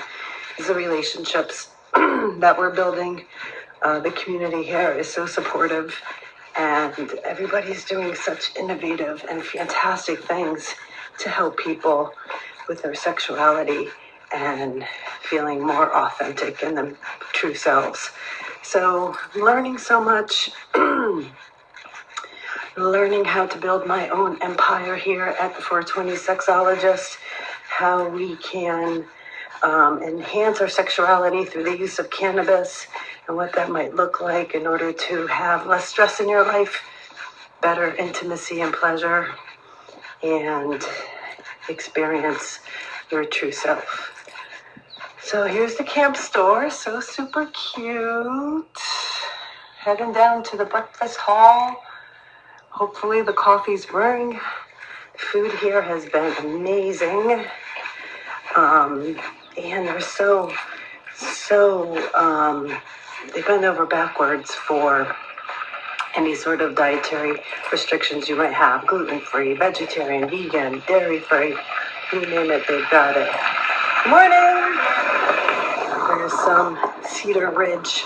is the relationships that we're building. The community here is so supportive, and everybody's doing such innovative and fantastic things to help people with their sexuality and feeling more authentic in their true selves. So learning so much, learning how to build my own empire here at the 420 Sexologist, how we can enhance our sexuality through the use of cannabis and what that might look like in order to have less stress in your life, better intimacy and pleasure, and experience your true self. So here's the camp store, so super cute. Heading down to the breakfast hall. Hopefully the coffee's brewing. Food here has been amazing. And they're so they bend over backwards for any sort of dietary restrictions you might have. Gluten-free, vegetarian, vegan, dairy-free, you name it, they've got it. Good morning! There's some Cedar Ridge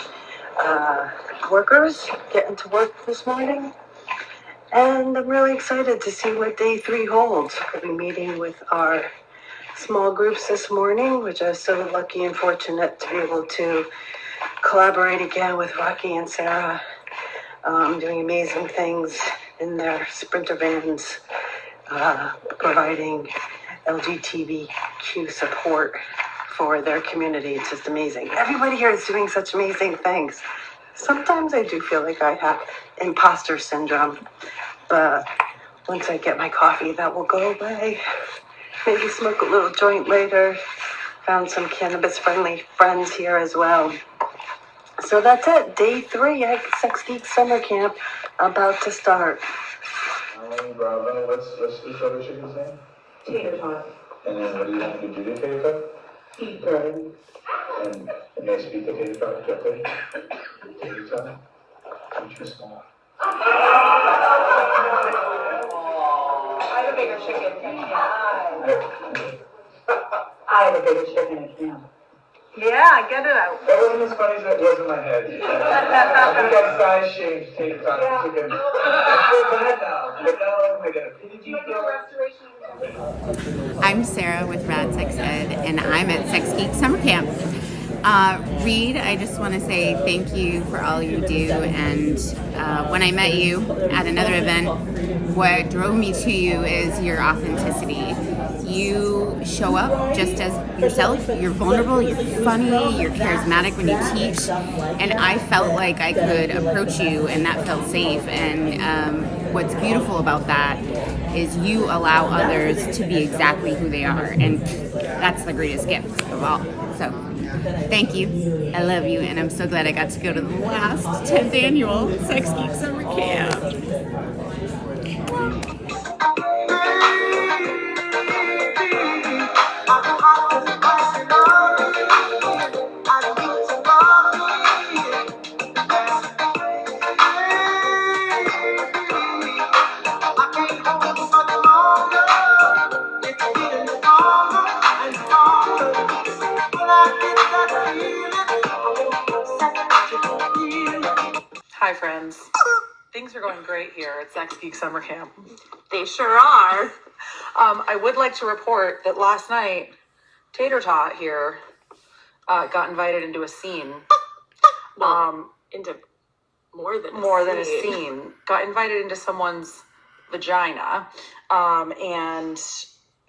workers getting to work this morning. And I'm really excited to see what day 3 holds. We'll be meeting with our small groups this morning, which I was so lucky and fortunate to be able to collaborate again with Rocky and Sarah, doing amazing things in their sprinter vans, providing LGBTQ support for their community. It's just amazing. Everybody here is doing such amazing things. Sometimes I do feel like I have imposter syndrome, but once I get my coffee, that will go away. Maybe smoke a little joint later. Found some cannabis-friendly friends here as well. So that's it. Day 3 at Sex Geek Summer Camp about to start. Bravo. What's this other chicken's name? Tater tot. And then what do you have to do to tater tot? Eat good. And they speak the tater tot correctly? Tater tot? You're too small. I have a bigger chicken. I have a bigger chicken at camp. Yeah, get it out. That wasn't as funny as it was in my head. I think I size shamed tater tot chicken. I feel bad now. But now I'm gonna I'm Sarah with Rad Sex Ed, and I'm at Sex Geek Summer Camp. Reed, I just want to say thank you for all you do, and when I met you at another event, what drove me to you is your authenticity. You show up just as yourself, you're vulnerable, you're funny, you're charismatic when you teach, and I felt like I could approach you and that felt safe, and what's beautiful about that is you allow others to be exactly who they are, and that's the greatest gift of all. So thank you, I love you, and I'm so glad I got to go to the last 10th annual Sex Geek Summer Camp. Hi, friends. Things are going great here at Sex Geek Summer Camp. They sure are. I would like to report that last night, Tater Tot here got invited into a scene. Into more than a scene. Got invited into someone's vagina, and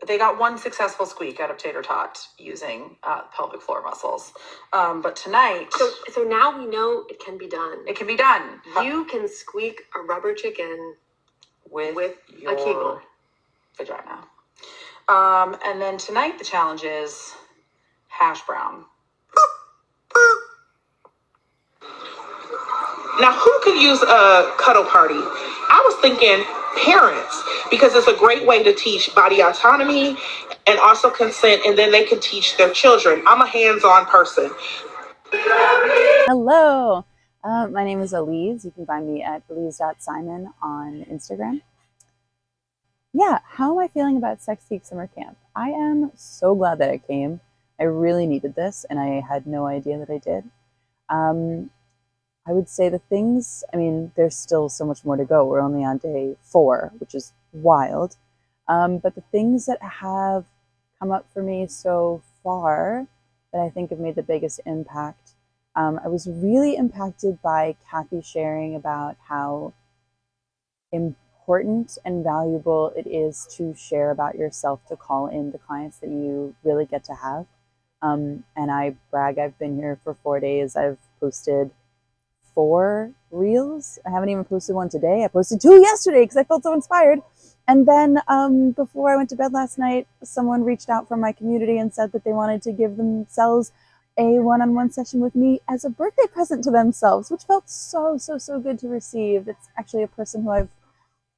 they got one successful squeak out of Tater Tot using pelvic floor muscles. But tonight, So now we know it can be done. it can be done. You can squeak a rubber chicken with a Kegel. vagina. And then tonight the challenge is hash brown. Now, who could use a cuddle party? I was thinking parents, because it's a great way to teach body autonomy and also consent, and then they can teach their children. I'm a hands-on person. Hello, my name is Elise. You can find me at elise.simon on Instagram. Yeah, how am I feeling about Sex Geek Summer Camp? I am so glad that I came. I really needed this, and I had no idea that I did. I would say the things, I mean, there's still so much more to go. We're only on day 4, which is wild. But the things that have come up for me so far that I think have made the biggest impact, I was really impacted by Kathy sharing about how important and valuable it is to share about yourself, to call in the clients that you really get to have. And I brag, I've been here for 4 days. I've posted 4 reels. I haven't even posted one today. I posted 2 yesterday because I felt so inspired. And then before I went to bed last night, someone reached out from my community and said that they wanted to give themselves a one-on-one session with me as a birthday present to themselves, which felt so good to receive. It's actually a person who I've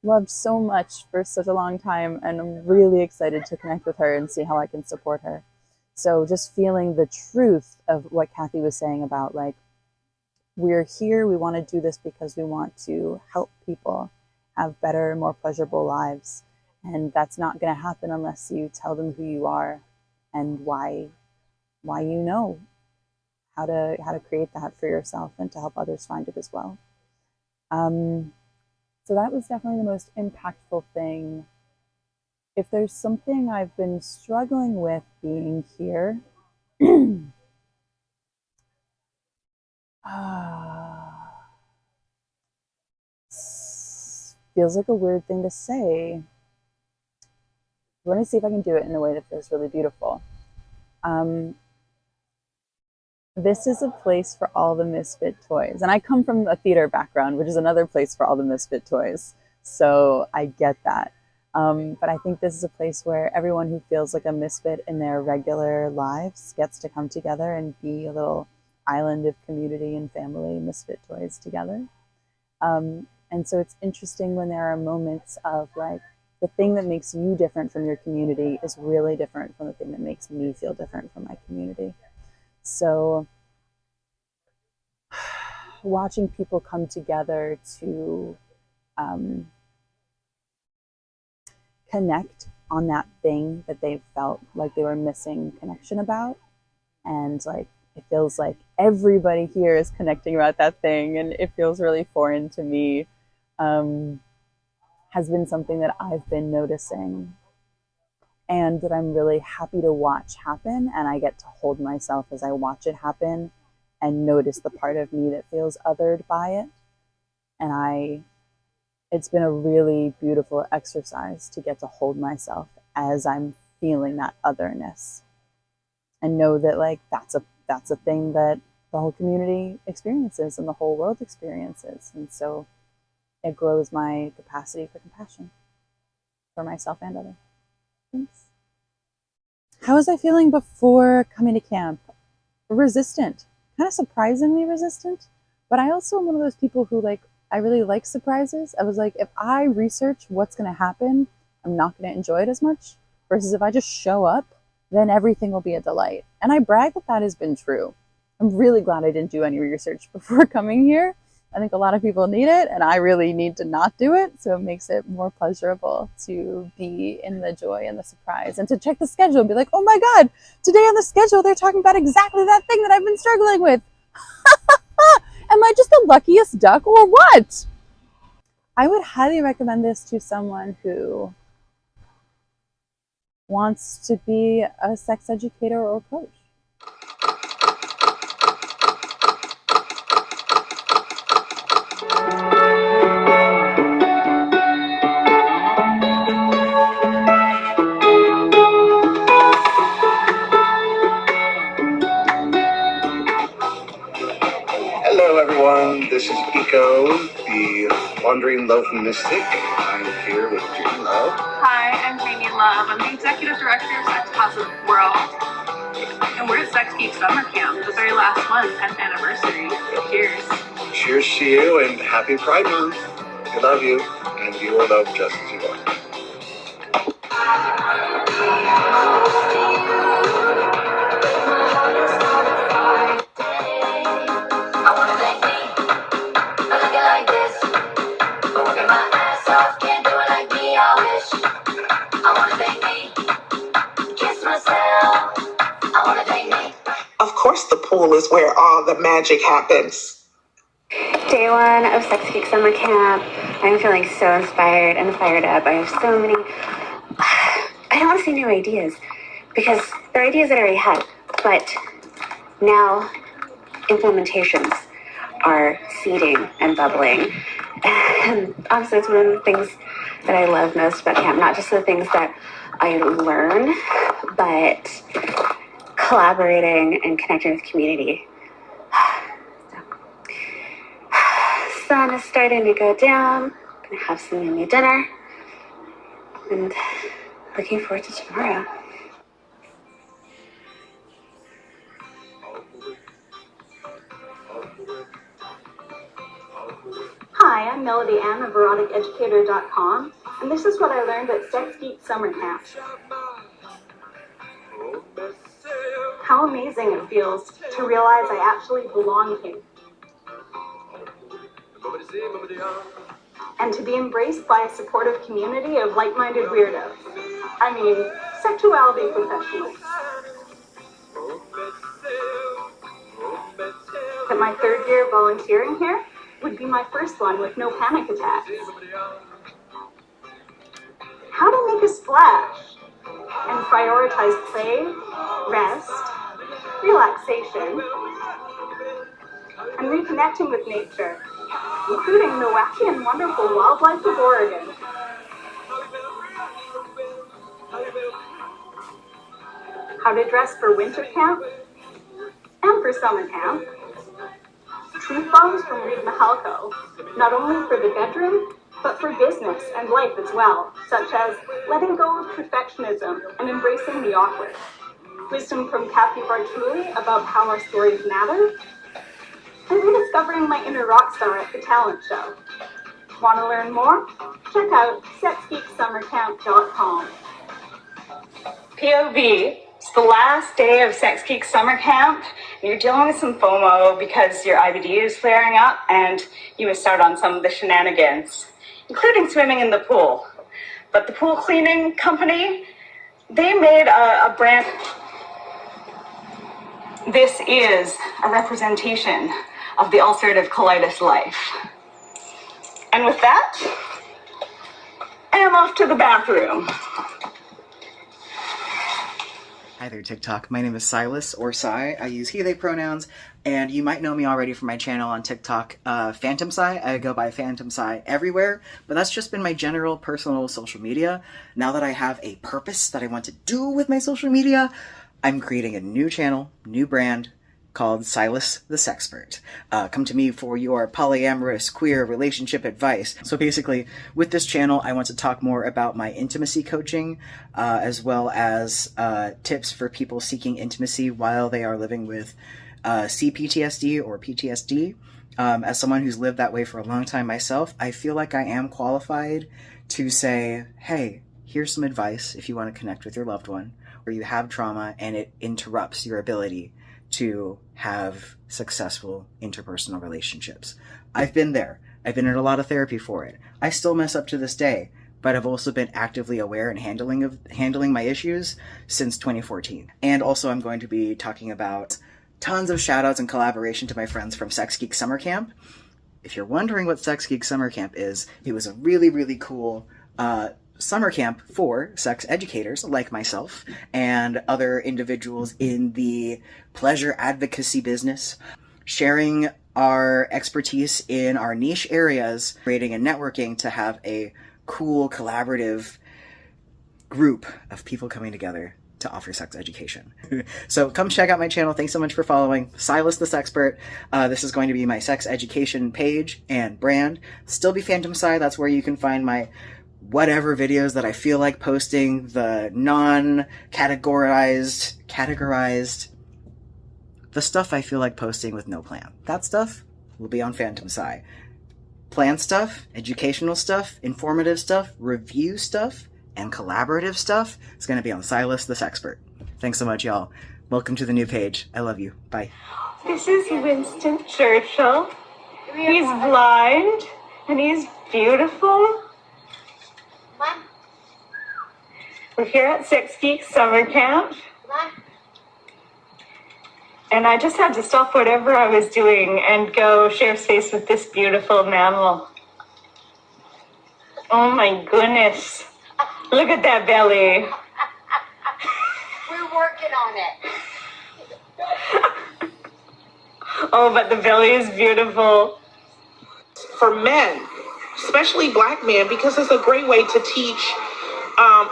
loved so much for such a long time, and I'm really excited to connect with her and see how I can support her. So just feeling the truth of what Kathy was saying about, like, we're here, we want to do this because we want to help people have better, more pleasurable lives. And that's not going to happen unless you tell them who you are and why you know how to create that for yourself and to help others find it as well. So that was definitely the most impactful thing if there's something I've been struggling with being here, feels like a weird thing to say. Let me see if I can do it in a way that feels really beautiful. This is a place for all the misfit toys. And I come from a theater background, which is another place for all the misfit toys. So I get that. But I think this is a place where everyone who feels like a misfit in their regular lives gets to come together and be a little island of community and family misfit toys together. And so it's interesting when there are moments of like, the thing that makes you different from your community is really different from the thing that makes me feel different from my community. So watching people come together to connect on that thing that they felt like they were missing connection about, and like it feels like everybody here is connecting about that thing, and it feels really foreign to me, has been something that I've been noticing and that I'm really happy to watch happen, and I get to hold myself as I watch it happen and notice the part of me that feels othered by it. And it's been a really beautiful exercise to get to hold myself as I'm feeling that otherness and know that like that's a thing that the whole community experiences and the whole world experiences. And so it grows my capacity for compassion for myself and others. Thanks. How was I feeling before coming to camp? Resistant, kind of surprisingly resistant, but I also am one of those people who like, I really like surprises. I was like, if I research what's going to happen, I'm not going to enjoy it as much, versus if I just show up, then everything will be a delight. And I brag that that has been true. I'm really glad I didn't do any research before coming here. I think a lot of people need it, and I really need to not do it, so it makes it more pleasurable to be in the joy and the surprise, and to check the schedule and be like, oh my God, today on the schedule, they're talking about exactly that thing that I've been struggling with. Am I just the luckiest duck or what? I would highly recommend this to someone who wants to be a sex educator or coach. Hello, everyone. This is Pico, the Wandering Love Mystic. I'm here with Jamie Love. Hi, I'm Jamie Love. I'm the Executive Director of Sex Positive World. And we're at Sex Geek Summer Camp, the very last one, 10th anniversary. Cheers. Cheers to you, and happy Pride Month. We love you, and you will love just as you are. Of course, the pool is where all the magic happens. Day one of Sex Geek Summer Camp. I'm feeling so inspired and fired up. I have so many, I don't want to say new ideas, because they're ideas that I already had, but now implementations are seeding and bubbling. And honestly, it's one of the things that I love most about camp, not just the things that I learn, but collaborating and connecting with community. Sun is starting to go down. I'm gonna have some yummy dinner, and looking forward to tomorrow. Hi, I'm Melody Ann of eroticeducator.com, and this is what I learned at Sex Geek Summer Camp. How amazing it feels to realize I actually belong here. And to be embraced by a supportive community of like-minded weirdos. I mean, sexuality professionals. That my third year volunteering here would be my first one with no panic attacks. how to make a splash and prioritize play, rest, relaxation, and reconnecting with nature, including the wacky and wonderful wildlife of Oregon. How to dress for winter camp and for summer camp. Truth bombs from Reed Mahalco, not only for the bedroom, but for business and life as well, such as letting go of perfectionism and embracing the awkward. Wisdom from Kathy Bartuli about how our stories matter, and rediscovering my inner rock star at the talent show. Want to learn more? Check out sexgeeksummercamp.com. POV, it's the last day of Sex Geek Summer Camp, and you're dealing with some FOMO because your IBD is flaring up and you missed out on some of the shenanigans, including swimming in the pool. But the pool cleaning company, they made a brand. This is a representation of the ulcerative colitis life. And with that, I am off to the bathroom. Hi there, TikTok. My name is Silas, or Sai. I use he, they pronouns, and you might know me already from my channel on TikTok, Phantom Sai. I go by Phantom Sai everywhere, but that's just been my general personal social media. Now that I have a purpose that I want to do with my social media, I'm creating a new channel, new brand, called Silas the Sexpert. Come to me for your polyamorous queer relationship advice. So basically, with this channel, I want to talk more about my intimacy coaching, as well as tips for people seeking intimacy while they are living with CPTSD or PTSD. As someone who's lived that way for a long time myself, I feel like I am qualified to say, hey, here's some advice if you want to connect with your loved one, or you have trauma and it interrupts your ability to have successful interpersonal relationships. I've been there. I've been in a lot of therapy for it. I still mess up to this day, but I've also been actively aware and handling my issues since 2014. And also I'm going to be talking about tons of shout outs and collaboration to my friends from Sex Geek Summer Camp. If you're wondering what Sex Geek Summer Camp is, it was a really, really cool summer camp for sex educators like myself and other individuals in the pleasure advocacy business, sharing our expertise in our niche areas, creating and networking to have a cool collaborative group of people coming together to offer sex education. So come check out my channel. Thanks so much for following. Silas the Sexpert. This is going to be my sex education page and brand. Still be Phantom Sai. That's where you can find my whatever videos that I feel like posting, the categorized, the stuff I feel like posting with no plan. That stuff will be on Phantom Sai. Plan stuff, educational stuff, informative stuff, review stuff, and collaborative stuff is going to be on Silas the Sexpert. Thanks so much, y'all. Welcome to the new page. I love you. Bye. This is Winston Churchill. He's blind and he's beautiful. We're here at Sex Geek Summer Camp. And I just had to stop whatever I was doing and go share space with this beautiful mammal. Oh my goodness. Look at that belly. We're working on it. Oh, but the belly is beautiful. For men, especially black men, because it's a great way to teach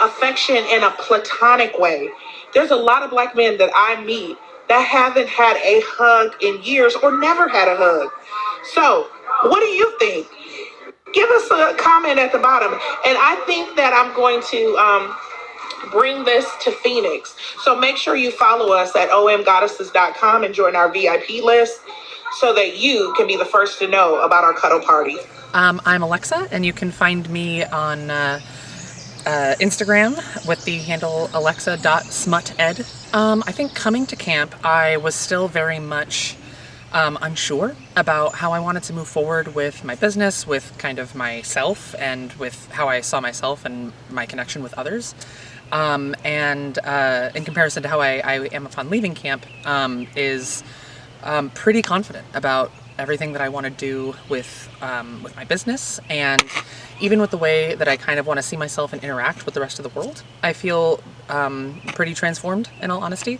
affection in a platonic way. There's a lot of black men that I meet that haven't had a hug in years or never had a hug. So, what do you think? Give us a comment at the bottom. And I think that I'm going to bring this to Phoenix. So make sure you follow us at omgoddesses.com and join our VIP list so that you can be the first to know about our cuddle party. I'm Alexa, and you can find me on Instagram with the handle alexa.smuted. I think coming to camp, I was still very much unsure about how I wanted to move forward with my business, with kind of myself, and with how I saw myself and my connection with others. And in comparison to how I am upon leaving camp, is pretty confident about everything that I want to do with my business, and even with the way that I kind of want to see myself and interact with the rest of the world. I feel pretty transformed, in all honesty,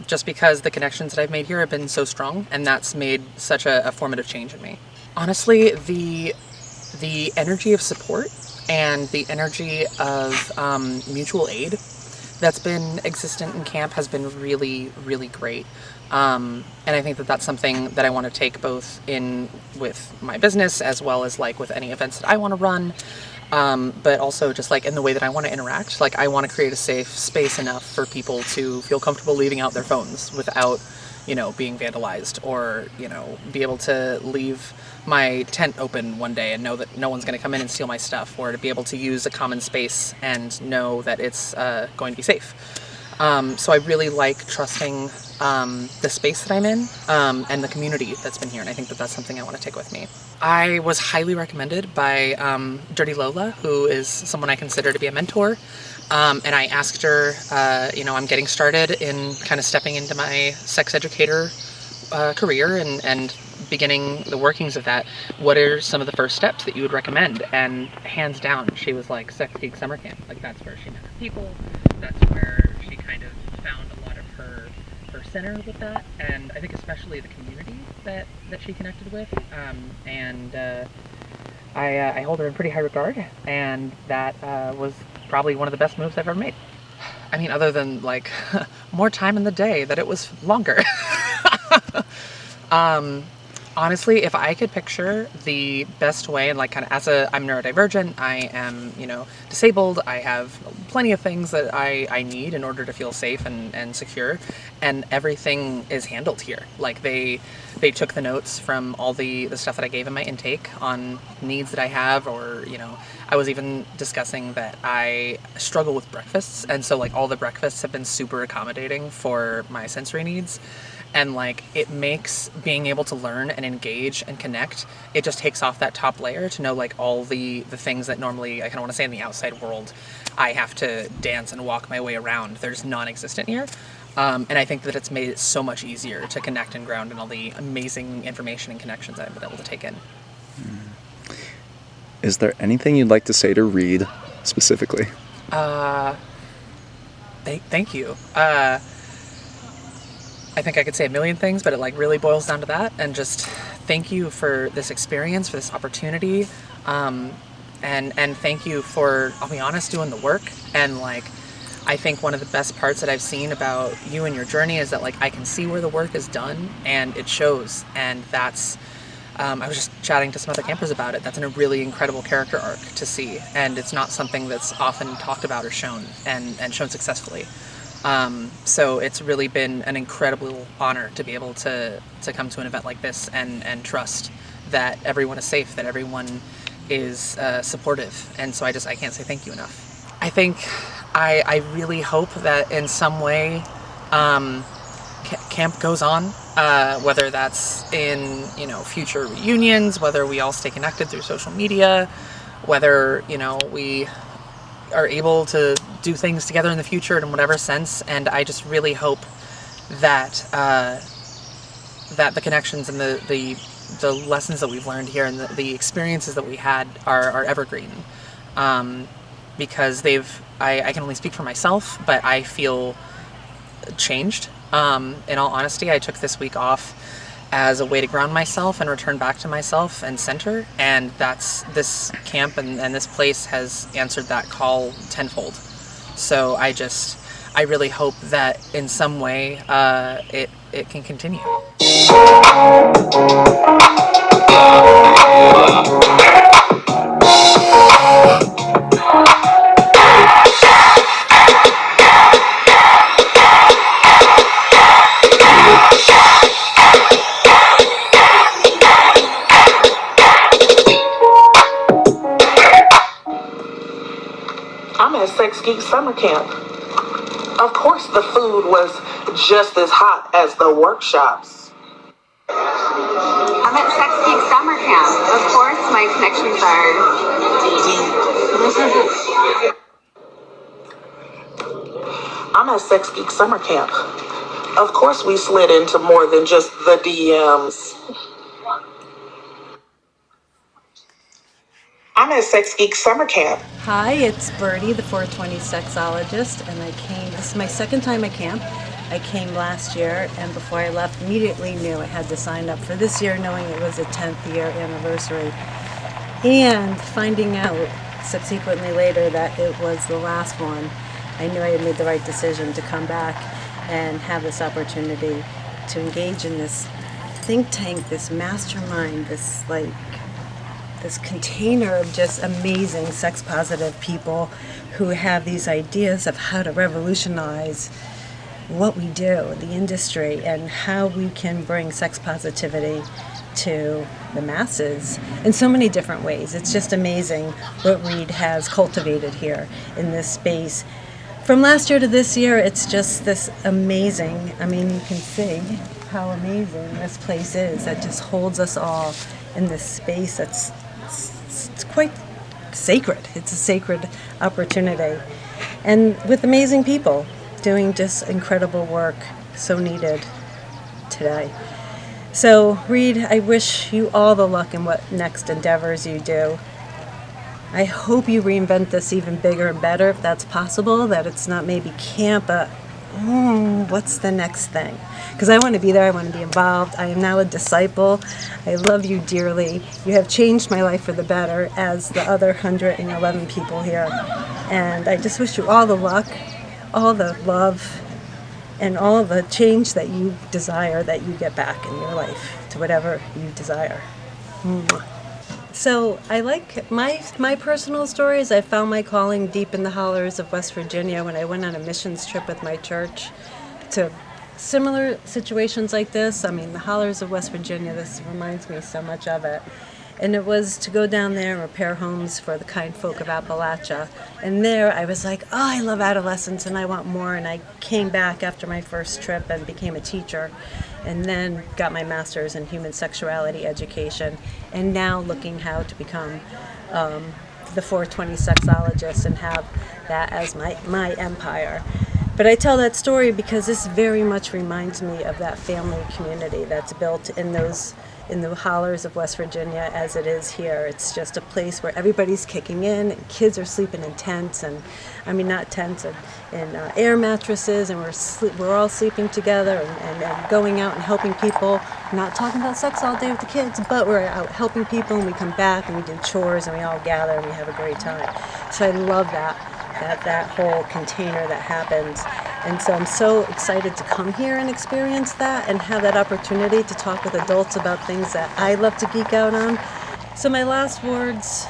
just because the connections that I've made here have been so strong, and that's made such a formative change in me. Honestly, the energy of support and the energy of mutual aid that's been existent in camp has been really, really great. And I think that that's something that I want to take both in with my business as well as like with any events that I want to run, but also just like in the way that I want to interact. Like I want to create a safe space enough for people to feel comfortable leaving out their phones without, you know, being vandalized, or, you know, be able to leave my tent open one day and know that no one's going to come in and steal my stuff, or to be able to use a common space and know that it's going to be safe. So I really like trusting the space that I'm in and the community that's been here, and I think that that's something I want to take with me. I was highly recommended by Dirty Lola, who is someone I consider to be a mentor, and I asked her, you know, I'm getting started in kind of stepping into my sex educator career and beginning the workings of that. What are some of the first steps that you would recommend? And hands down, she was like, Sex Geek Summer Camp. Like that's where she met her people. That's where she kind of found a lot of her center with that, and I think especially the community that she connected with, and I hold her in pretty high regard, and that was probably one of the best moves I've ever made. I mean, other than like more time in the day, that it was longer. Honestly, if I could picture the best way, and like kind of I'm neurodivergent, I am, you know, disabled, I have plenty of things that I need in order to feel safe and secure, and everything is handled here. Like they took the notes from all the stuff that I gave in my intake on needs that I have, or, you know, I was even discussing that I struggle with breakfasts, and so like all the breakfasts have been super accommodating for my sensory needs. And like it makes being able to learn and engage and connect, it just takes off that top layer to know like all the things that normally I kind of want to say in the outside world I have to dance and walk my way around. They're just non-existent here. And I think that it's made it so much easier to connect and ground in all the amazing information and connections I've been able to take in. Is there anything you'd like to say to Reed specifically? Thank you. I think I could say a million things, but it like really boils down to that. And just thank you for this experience, for this opportunity. And thank you for, I'll be honest, doing the work. And like, I think one of the best parts that I've seen about you and your journey is that like, I can see where the work is done and it shows. And that's, I was just chatting to some other campers about it. That's a really incredible character arc to see. And it's not something that's often talked about or shown and shown successfully. So it's really been an incredible honor to be able to come to an event like this and trust that everyone is safe, that everyone is supportive. And so I can't say thank you enough. I think I really hope that in some way camp goes on, whether that's in, you know, future reunions, whether we all stay connected through social media, whether, you know, we are able to do things together in the future in whatever sense. And I just really hope that that the connections and the lessons that we've learned here and the experiences that we had are evergreen, because I can only speak for myself, but I feel changed. In all honesty, I took this week off as a way to ground myself and return back to myself and center, and this camp and this place has answered that call tenfold. So I really hope that in some way it can continue. I'm at Sex Geek Summer Camp. Of course the food was just as hot as the workshops. I'm at Sex Geek Summer Camp. Of course, my connections are. I'm at Sex Geek Summer Camp. Of course we slid into more than just the DMs. I'm at Sex Geek Summer Camp. Hi, it's Birdie, the 420 sexologist, and this is my second time at camp. I came last year, and before I left, immediately knew I had to sign up for this year, knowing it was a 10th year anniversary. And finding out subsequently later that it was the last one, I knew I had made the right decision to come back and have this opportunity to engage in this think tank, this mastermind, this container of just amazing sex positive people who have these ideas of how to revolutionize what we do, the industry, and how we can bring sex positivity to the masses in so many different ways. It's just amazing what Reed has cultivated here in this space. From last year to this year, it's just this amazing, I mean, you can see how amazing this place is that just holds us all in this space that's it's quite sacred. It's a sacred opportunity. And with amazing people doing just incredible work, so needed today. So, Reed, I wish you all the luck in what next endeavors you do. I hope you reinvent this even bigger and better if that's possible, that it's not maybe camp, but what's the next thing? Because I want to be there, I want to be involved. I am now a disciple. I love you dearly. You have changed my life for the better, as the other 111 people here. And I just wish you all the luck, all the love, and all the change that you desire, that you get back in your life to whatever you desire. So I like my personal stories. I found my calling deep in the hollers of West Virginia when I went on a missions trip with my church to similar situations like this. I mean, the hollers of West Virginia, this reminds me so much of it. And it was to go down there and repair homes for the kind folk of Appalachia. And there I was like, oh, I love adolescents and I want more. And I came back after my first trip and became a teacher, and then got my master's in human sexuality education, and now looking how to become the 420 sexologist and have that as my empire. But I tell that story because this very much reminds me of that family community that's built in the hollers of West Virginia as it is here. It's just a place where everybody's kicking in, and kids are sleeping in tents, and I mean not tents, in air mattresses, and we're all sleeping together and going out and helping people. Not talking about sex all day with the kids, but we're out helping people, and we come back and we do chores and we all gather and we have a great time. So I love that whole container that happens. And so I'm so excited to come here and experience that and have that opportunity to talk with adults about things that I love to geek out on. So my last words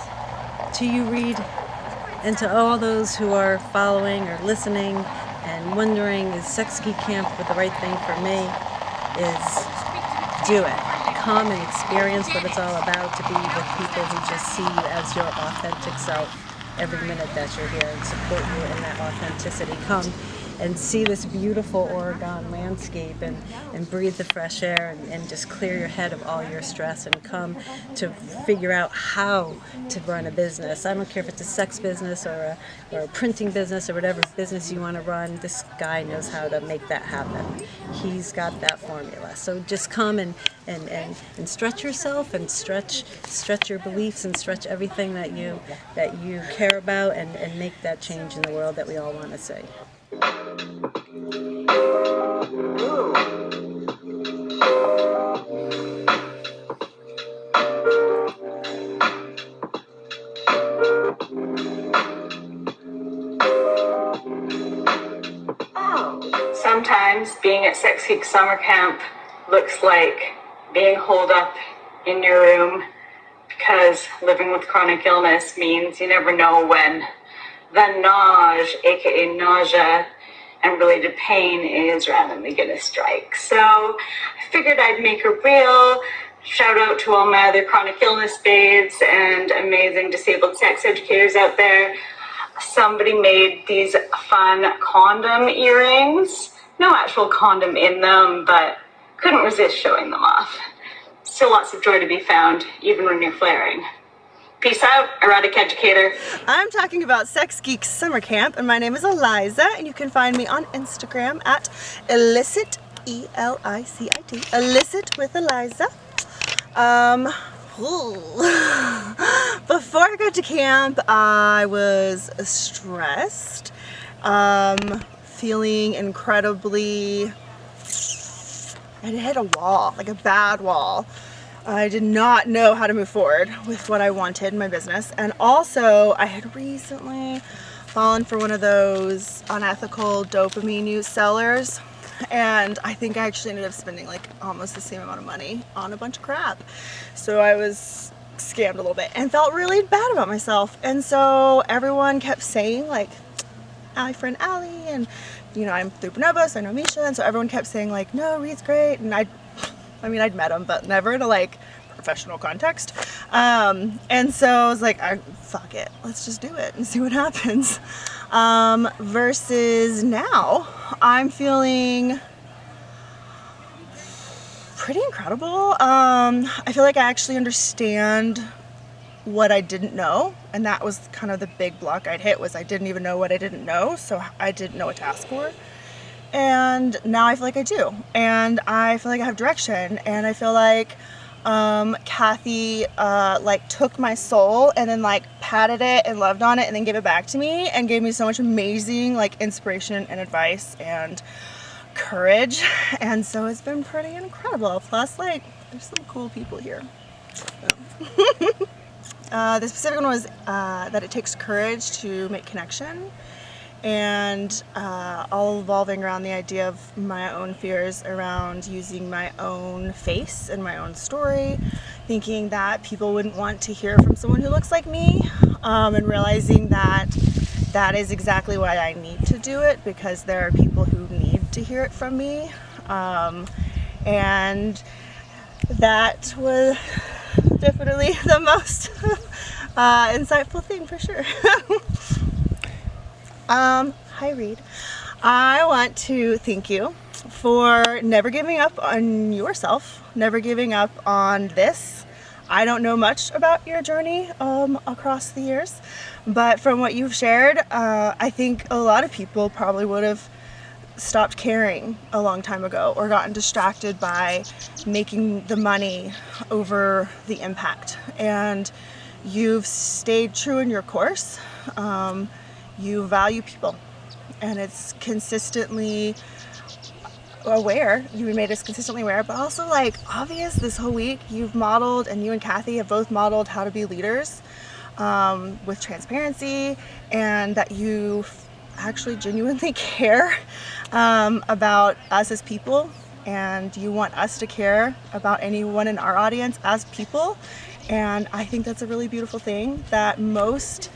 to you, Reed, and to all those who are following or listening and wondering, is Sex Geek Camp the right thing for me, is do it. Come and experience what it's all about, to be with people who just see you as your authentic self every minute that you're here and support you in that authenticity. Come and see this beautiful Oregon landscape and breathe the fresh air and just clear your head of all your stress, and come to figure out how to run a business. I don't care if it's a sex business or a printing business or whatever business you want to run. This guy knows how to make that happen. He's got that formula. So just come and stretch yourself, and stretch your beliefs, and stretch everything that you care about, and make that change in the world that we all want to see. Sometimes being at Sex Geek Summer Camp looks like being holed up in your room, because living with chronic illness means you never know when the nage, aka nausea, and related pain is randomly going to strike. So I figured I'd make a reel. Shout out to all my other chronic illness babes and amazing disabled sex educators out there. Somebody made these fun condom earrings. No actual condom in them, but couldn't resist showing them off. Still lots of joy to be found, even when you're flaring. Peace out, erotic educator. I'm talking about Sex Geek Summer Camp, and my name is Eliza, and you can find me on Instagram at illicit, E-L-I-C-I-T, illicit with Eliza. Before I got to camp, I was stressed, feeling incredibly, I hit a wall, like a bad wall. I did not know how to move forward with what I wanted in my business. And also, I had recently fallen for one of those unethical dopamine use sellers. And I think I actually ended up spending like almost the same amount of money on a bunch of crap. So I was scammed a little bit and felt really bad about myself. And so everyone kept saying like, my friend Allie, and you know, I'm through Bonobo, so I know Misha, and so everyone kept saying like, no, Reed's great. And I'd met him, but never in a like professional context. And so I was like, fuck it, let's just do it and see what happens. Versus now, I'm feeling pretty incredible. I feel like I actually understand what I didn't know, and that was kind of the big block I'd hit, was I didn't even know what I didn't know, so I didn't know what to ask for. And now I feel like I do, and I feel like I have direction, and I feel like Kathy like took my soul and then like patted it and loved on it and then gave it back to me and gave me so much amazing like inspiration and advice and courage, and so it's been pretty incredible. Plus like there's some cool people here. So. The specific one was that it takes courage to make connection, and all evolving around the idea of my own fears around using my own face and my own story, thinking that people wouldn't want to hear from someone who looks like me, and realizing that that is exactly why I need to do it, because there are people who need to hear it from me, and that was definitely the most insightful thing for sure. Hi Reed. I want to thank you for never giving up on yourself, never giving up on this. I don't know much about your journey across the years, but from what you've shared, I think a lot of people probably would have stopped caring a long time ago or gotten distracted by making the money over the impact. And you've stayed true in your course. You value people, and it's consistently aware. You made us consistently aware, but also like obvious this whole week. You've modeled, and you and Kathy have both modeled how to be leaders with transparency, and that you actually genuinely care about us as people, and you want us to care about anyone in our audience as people. And I think that's a really beautiful thing that most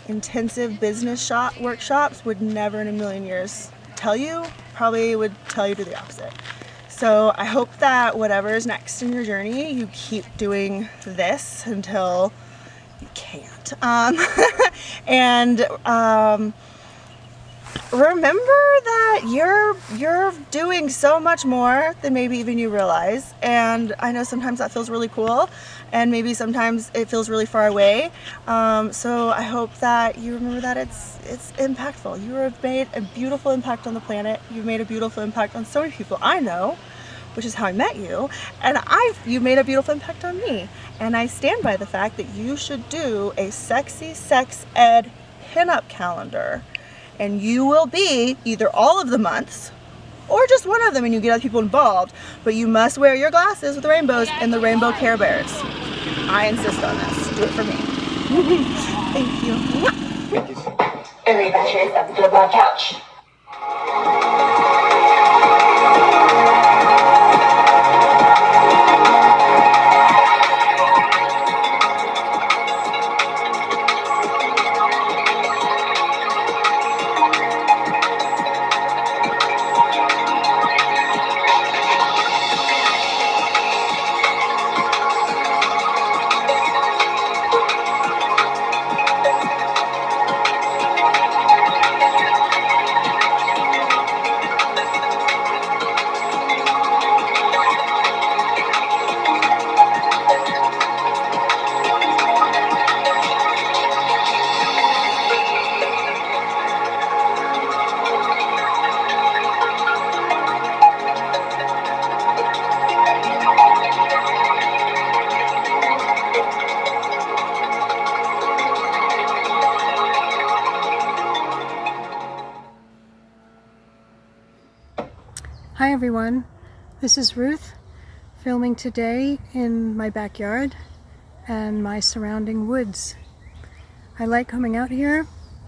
intensive business workshops would never in a million years tell you, probably would tell you to the opposite. So I hope that whatever is next in your journey, you keep doing this until you can't. And remember that you're doing so much more than maybe even you realize. And I know sometimes that feels really cool, and maybe sometimes it feels really far away. So I hope that you remember that it's impactful. You have made a beautiful impact on the planet. You've made a beautiful impact on so many people I know, which is how I met you. And you made a beautiful impact on me. And I stand by the fact that you should do a sexy sex ed pinup calendar. And you will be either all of the months or just one of them, and you get other people involved. But you must wear your glasses with rainbows and the rainbow Care Bears. I insist on this. Do it for me. Thank you. Every battery up to the black couch. Hi everyone, this is Ruth, filming today in my backyard and my surrounding woods. I like coming out here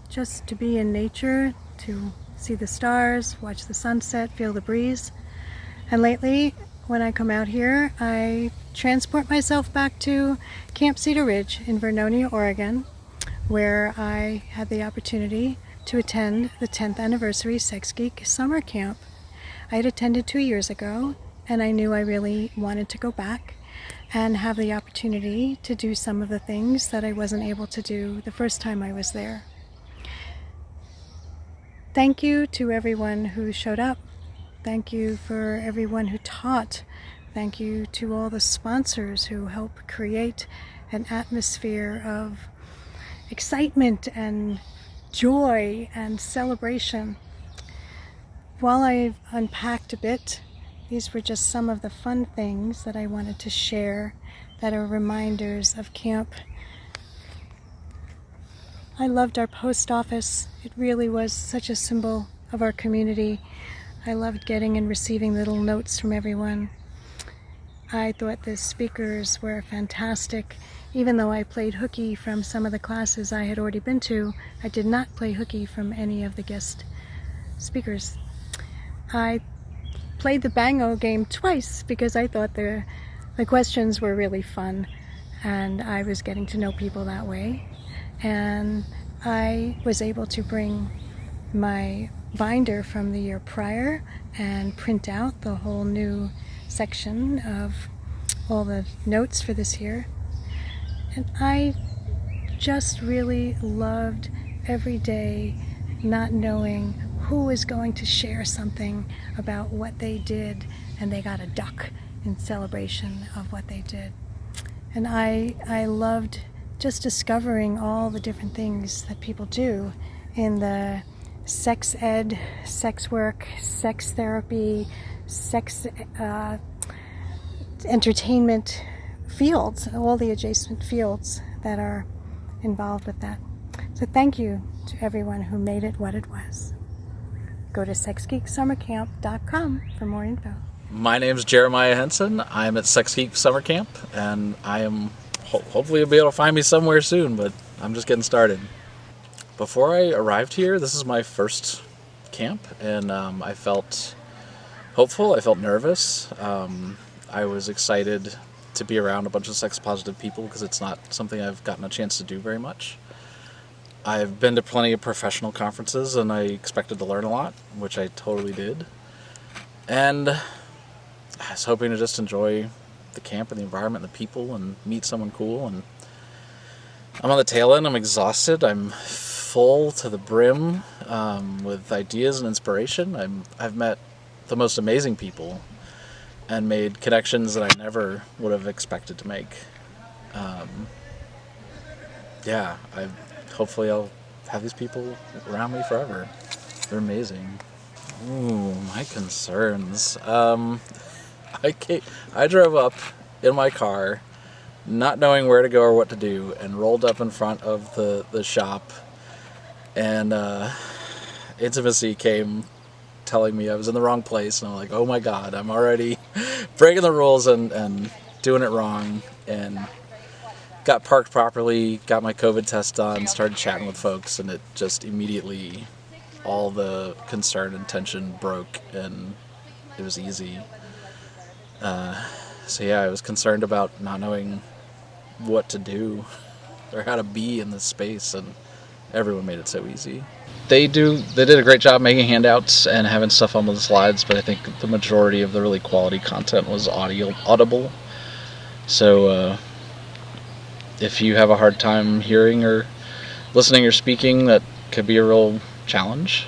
just to be in nature, to see the stars, watch the sunset, feel the breeze. And lately, when I come out here, I transport myself back to Camp Cedar Ridge in Vernonia, Oregon, where I had the opportunity to attend the 10th anniversary Sex Geek Summer Camp. I had attended 2 years ago, and I knew I really wanted to go back and have the opportunity to do some of the things that I wasn't able to do the first time I was there. Thank you to everyone who showed up. Thank you for everyone who taught. Thank you to all the sponsors who help create an atmosphere of excitement and joy and celebration. While I've unpacked a bit, these were just some of the fun things that I wanted to share that are reminders of camp. I loved our post office. It really was such a symbol of our community. I loved getting and receiving little notes from everyone. I thought the speakers were fantastic. Even though I played hooky from some of the classes I had already been to, I did not play hooky from any of the guest speakers. I played the Bango game twice because I thought the questions were really fun and I was getting to know people that way. And I was able to bring my binder from the year prior and print out the whole new section of all the notes for this year. And I just really loved every day not knowing who was going to share something about what they did, and they got a duck in celebration of what they did. And I loved just discovering all the different things that people do in the sex ed, sex work, sex therapy, sex entertainment fields, all the adjacent fields that are involved with that. So thank you to everyone who made it what it was. Go to sexgeeksummercamp.com for more info. My name's Jeremiah Henson. I'm at Sex Geek Summer Camp, and I am hopefully you'll be able to find me somewhere soon, but I'm just getting started. Before I arrived here, this is my first camp, and I felt hopeful, I felt nervous. I was excited to be around a bunch of sex-positive people because it's not something I've gotten a chance to do very much. I've been to plenty of professional conferences, and I expected to learn a lot, which I totally did. And I was hoping to just enjoy the camp and the environment and the people and meet someone cool. And I'm on the tail end. I'm exhausted. I'm full to the brim with ideas and inspiration. I've met the most amazing people and made connections that I never would have expected to make. Hopefully I'll have these people around me forever. They're amazing. Ooh, my concerns. I drove up in my car, not knowing where to go or what to do, and rolled up in front of the shop, and Intimacy came telling me I was in the wrong place, and I'm like, oh my god, I'm already breaking the rules and doing it wrong, and got parked properly, got my COVID test done, started chatting with folks, and it just immediately, all the concern and tension broke, and it was easy. I was concerned about not knowing what to do or how to be in this space, and everyone made it so easy. They did a great job making handouts and having stuff on the slides, but I think the majority of the really quality content was audible. So if you have a hard time hearing or listening or speaking, that could be a real challenge.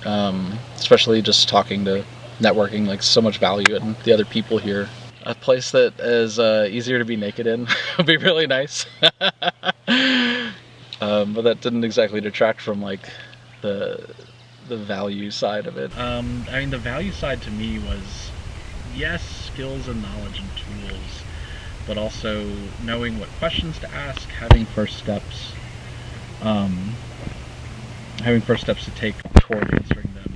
Especially just talking to networking, like so much value in the other people here. A place that is easier to be naked in would be really nice. But that didn't exactly detract from like the value side of it. The value side to me was, yes, skills and knowledge and tools, but also knowing what questions to ask, having first steps to take toward answering them,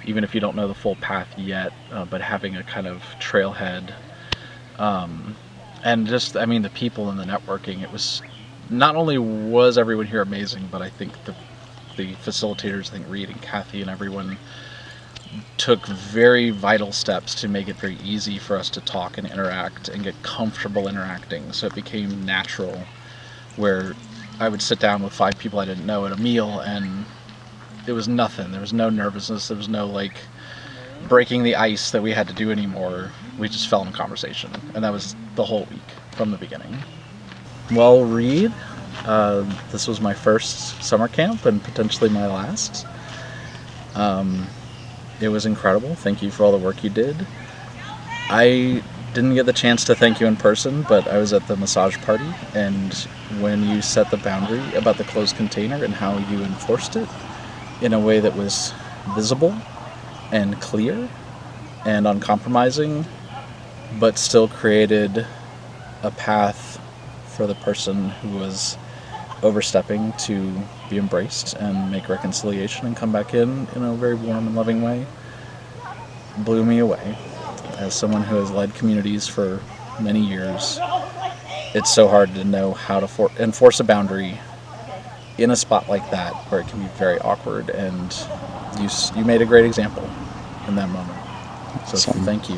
even if you don't know the full path yet, but having a kind of trailhead. And just, I mean, the people and the networking, it was, not only was everyone here amazing, but I think the facilitators, I think Reed and Kathy and everyone took very vital steps to make it very easy for us to talk and interact and get comfortable interacting. So it became natural, where I would sit down with 5 people I didn't know at a meal and it was nothing. There was no nervousness. There was no like breaking the ice that we had to do anymore. We just fell in conversation, and that was the whole week from the beginning. Well, Reed, this was my first summer camp and potentially my last. It was incredible. Thank you for all the work you did. I didn't get the chance to thank you in person, but I was at the massage party, and when you set the boundary about the closed container and how you enforced it in a way that was visible and clear and uncompromising, but still created a path for the person who was overstepping to be embraced and make reconciliation and come back in a very warm and loving way, blew me away. As someone who has led communities for many years, it's so hard to know how to enforce a boundary in a spot like that where it can be very awkward, and you made a great example in that moment. So thank you.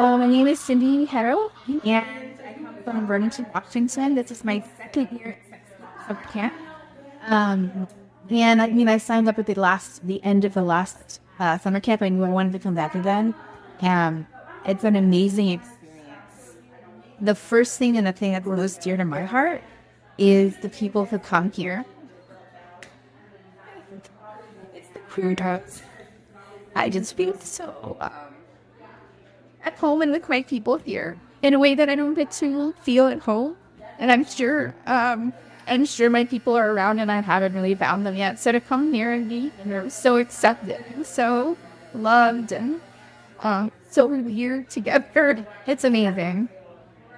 My name is Cindy Harrow, and I come from Burlington, Washington. This is my second year at camp. And I mean, I signed up at the end of the last summer camp. I knew I wanted to come back again. It's an amazing experience. The first thing and the thing that's most dear to my heart is the people who come here. It's the crew dogs. I just feel so at home and with my people here in a way that I don't get to feel at home. And I'm sure my people are around and I haven't really found them yet. So to come here and be so accepted, so loved, and so we're here together, it's amazing.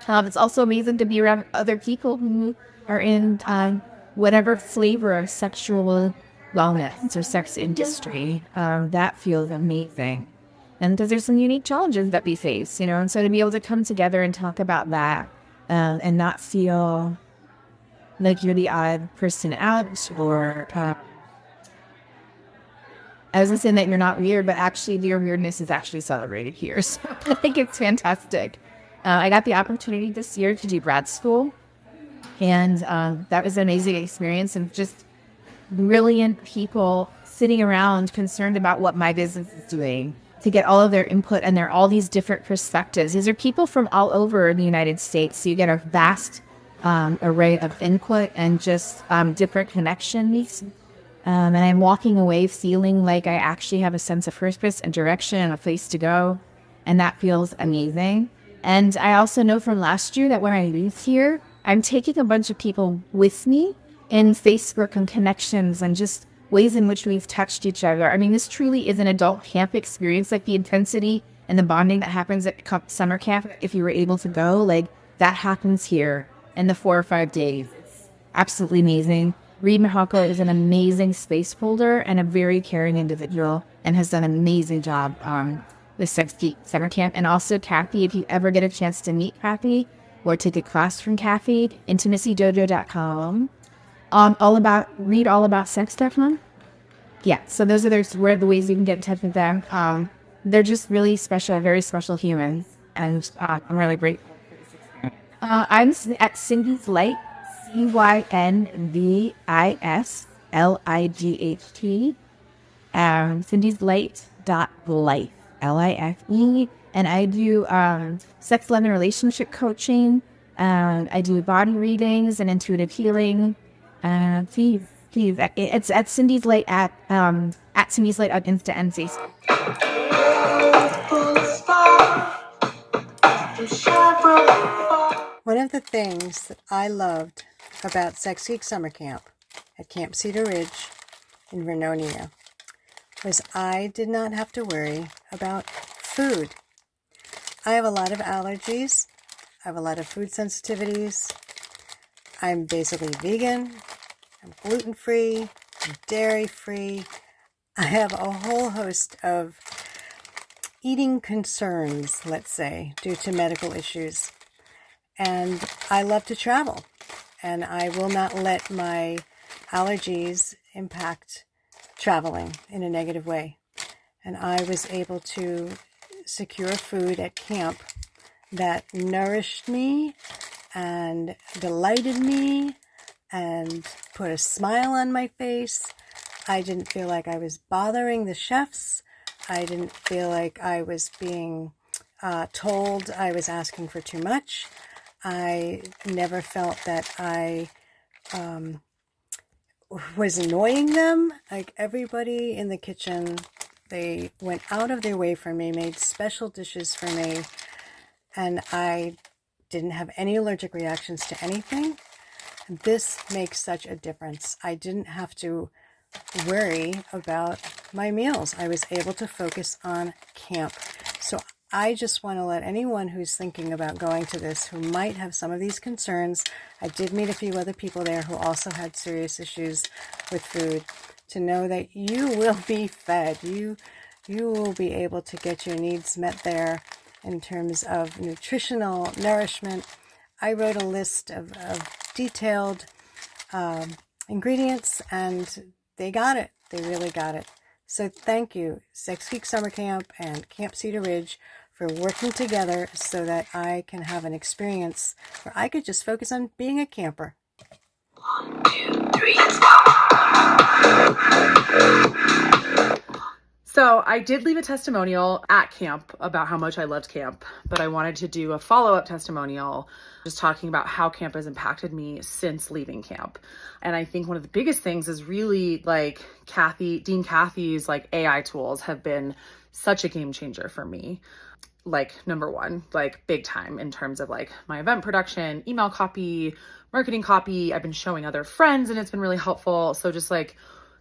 It's also amazing to be around other people who are in whatever flavor of sexual wellness or sex industry. That feels amazing. And because there's some unique challenges that we face, and so to be able to come together and talk about that and not feel like you're the odd person out, or I wasn't saying that you're not weird, but actually your weirdness is actually celebrated here. So I think it's fantastic. I got the opportunity this year to do grad school, and that was an amazing experience, and just brilliant people sitting around concerned about what my business is doing, to get all of their input and all these different perspectives. These are people from all over the United States, so you get a vast array of input and just different connections. And I'm walking away feeling like I actually have a sense of purpose and direction and a place to go, and that feels amazing. And I also know from last year that when I leave here, I'm taking a bunch of people with me in Facebook and connections and just ways in which we've touched each other. I mean, this truly is an adult camp experience, like the intensity and the bonding that happens at summer camp, if you were able to go, like that happens here in the 4 or 5 days. It's absolutely amazing. Reed Mihalko is an amazing space holder and a very caring individual, and has done an amazing job with Sex Geek Summer Camp. And also Kathy, if you ever get a chance to meet Kathy or take a class from Kathy, intimacydojo.com. Read all about sex stuff, huh? Yeah, so those are the ways you can get in touch with them. They're just really special, very special humans, and I'm really grateful for this experience. I'm at Cindy's Light, CYNDISLIGHT, Cindy'sLight.life, LIFE, and I do sex, love, and relationship coaching. I do body readings and intuitive healing. Please, it's at Cindy's Light at Cindy's Light on Insta and Facebook. One of the things that I loved about Sex Geek Summer Camp at Camp Cedar Ridge in Vernonia was I did not have to worry about food. I have a lot of allergies. I have a lot of food sensitivities. I'm basically vegan. I'm gluten-free. I'm dairy-free. I have a whole host of eating concerns, let's say, due to medical issues. And I love to travel. And I will not let my allergies impact traveling in a negative way. And I was able to secure food at camp that nourished me and delighted me and put a smile on my face. I didn't feel like I was bothering the chefs. I didn't feel like I was being told I was asking for too much. I never felt that I was annoying them. Like, everybody in the kitchen, they went out of their way for me, made special dishes for me, and I didn't have any allergic reactions to anything. This makes such a difference. I didn't have to worry about my meals. I was able to focus on camp. So I just want to let anyone who's thinking about going to this, who might have some of these concerns, I did meet a few other people there who also had serious issues with food, to know that you will be fed. You will be able to get your needs met there in terms of nutritional nourishment. I wrote a list of detailed ingredients, and they got it. They really got it. So thank you, Sex Geek Summer Camp and Camp Cedar Ridge, for working together so that I can have an experience where I could just focus on being a camper. 1, 2, 3, let's go. So I did leave a testimonial at camp about how much I loved camp, but I wanted to do a follow-up testimonial just talking about how camp has impacted me since leaving camp. And I think one of the biggest things is really like Dean Cathy's like AI tools have been such a game changer for me. Like, number one, like big time in terms of like my event production, email copy, marketing copy. I've been showing other friends and it's been really helpful. So just like,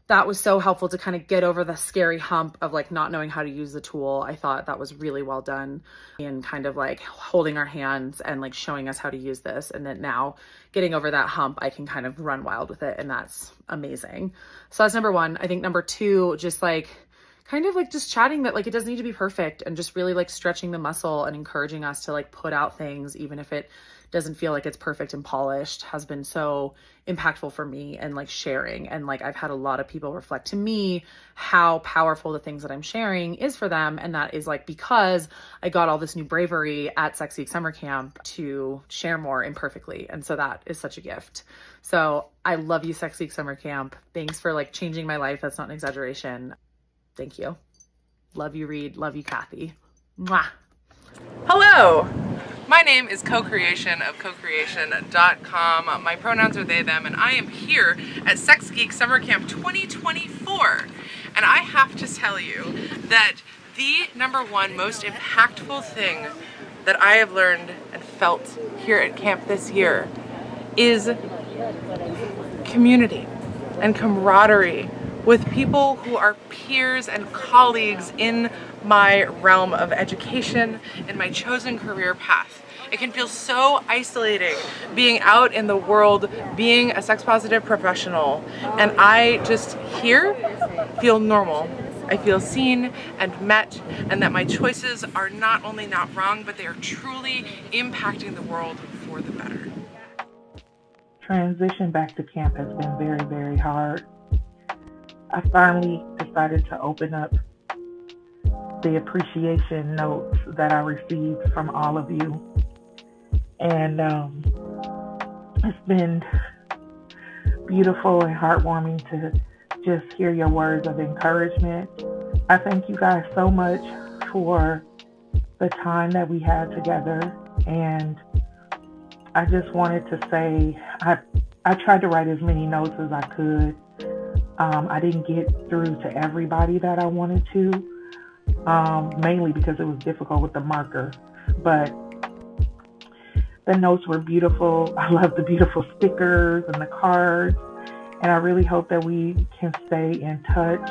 that was so helpful to kind of get over the scary hump of like not knowing how to use the tool. I thought that was really well done in kind of like holding our hands and like showing us how to use this. And then now getting over that hump, I can kind of run wild with it. And that's amazing. So that's number one. I think number two, just like kind of like just chatting that like it doesn't need to be perfect, and just really like stretching the muscle and encouraging us to like put out things, even if it doesn't feel like it's perfect and polished, has been so impactful for me. And like sharing, and like I've had a lot of people reflect to me how powerful the things that I'm sharing is for them. And that is like because I got all this new bravery at Sex Geek Summer Camp to share more imperfectly. And so that is such a gift. So I love you, Sex Geek Summer Camp. Thanks for like changing my life. That's not an exaggeration. Thank you. Love you, Reed. Love you, Cathy. Mwah. Hello! My name is Co-Creation of CoCreation.com. My pronouns are they, them, and I am here at Sex Geek Summer Camp 2024. And I have to tell you that the number one most impactful thing that I have learned and felt here at camp this year is community and camaraderie with people who are peers and colleagues in my realm of education, in my chosen career path. It can feel so isolating being out in the world, being a sex positive professional, and I just here feel normal. I feel seen and met, and that my choices are not only not wrong, but they are truly impacting the world for the better. Transition back to camp has been very, very hard. I finally decided to open up the appreciation notes that I received from all of you. And it's been beautiful and heartwarming to just hear your words of encouragement. I thank you guys so much for the time that we had together. And I just wanted to say, I tried to write as many notes as I could. I didn't get through to everybody that I wanted to, mainly because it was difficult with the marker. But the notes were beautiful. I love the beautiful stickers and the cards. And I really hope that we can stay in touch.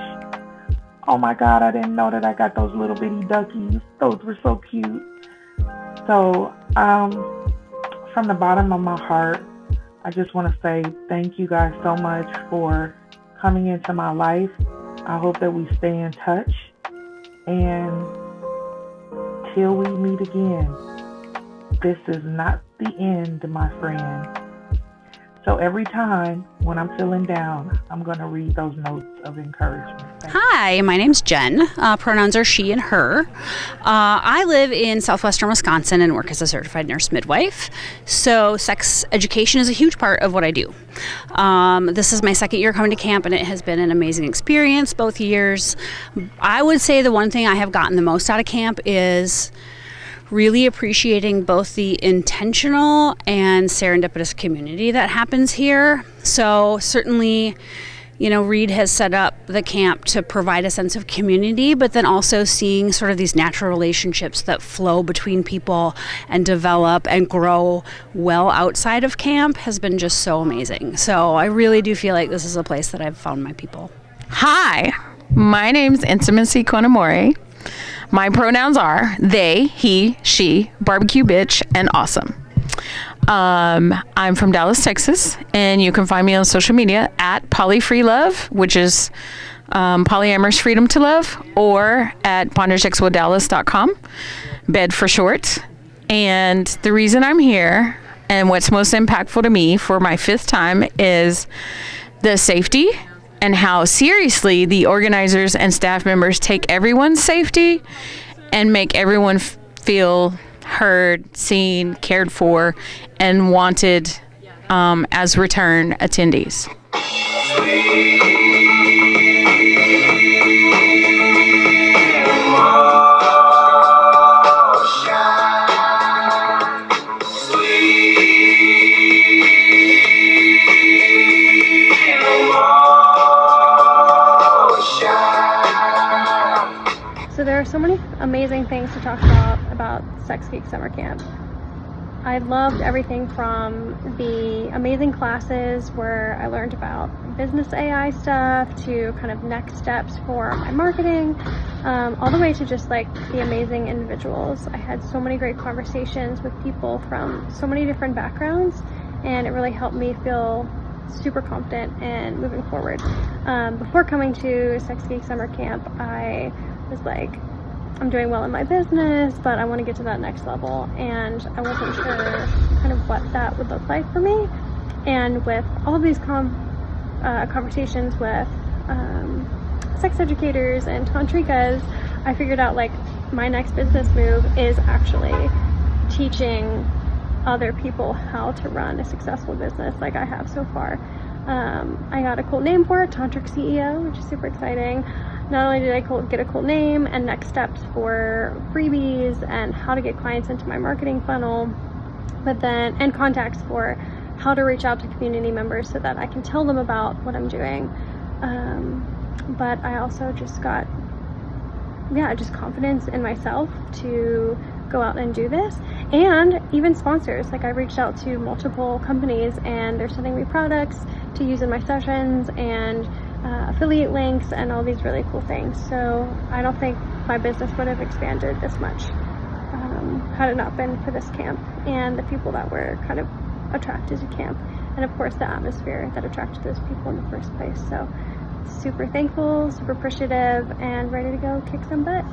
oh my God, I didn't know that I got those little bitty duckies. Those were so cute. So from the bottom of my heart, I just want to say thank you guys so much for coming into my life. I hope that we stay in touch. And till we meet again, this is not the end, my friend. So every time when I'm feeling down, I'm going to read those notes of encouragement. Hi, my name's Jen. Pronouns are she and her. I live in southwestern Wisconsin and work as a certified nurse midwife. So sex education is a huge part of what I do. This is my second year coming to camp, and it has been an amazing experience both years. I would say the one thing I have gotten the most out of camp is really appreciating both the intentional and serendipitous community that happens here. So certainly, Reed has set up the camp to provide a sense of community, but then also seeing sort of these natural relationships that flow between people and develop and grow well outside of camp has been just so amazing. So I really do feel like this is a place that I've found my people. Hi, my name's Intimacy Konamori. My pronouns are they, he, she, barbecue bitch, and awesome. I'm from Dallas, Texas, and you can find me on social media at polyfreelove, which is polyamorous freedom to love, or at bondageexpodallas.com, bed for short. And the reason I'm here and what's most impactful to me for my 5th time is the safety and how seriously the organizers and staff members take everyone's safety and make everyone feel heard, seen, cared for, and wanted as return attendees. So there are so many amazing things to talk about Sex Geek Summer Camp. I loved everything from the amazing classes where I learned about business AI stuff to kind of next steps for my marketing, all the way to just like the amazing individuals. I had so many great conversations with people from so many different backgrounds, and it really helped me feel super confident and moving forward. Before coming to Sex Geek Summer Camp, I was like, I'm doing well in my business, but I want to get to that next level, and I wasn't sure kind of what that would look like for me. And with all of these conversations with sex educators and tantrikas, I figured out like my next business move is actually teaching other people how to run a successful business like I have so far. I got a cool name for it, Tantric CEO, which is super exciting. Not only did I get a cool name and next steps for freebies and how to get clients into my marketing funnel, and contacts for how to reach out to community members so that I can tell them about what I'm doing. But I also just got, just confidence in myself to go out and do this, and even sponsors. Like I reached out to multiple companies and they're sending me products to use in my sessions and affiliate links and all these really cool things. So I don't think my business would have expanded this much had it not been for this camp and the people that were kind of attracted to camp, and of course the atmosphere that attracted those people in the first place. So super thankful, super appreciative, and ready to go kick some butt.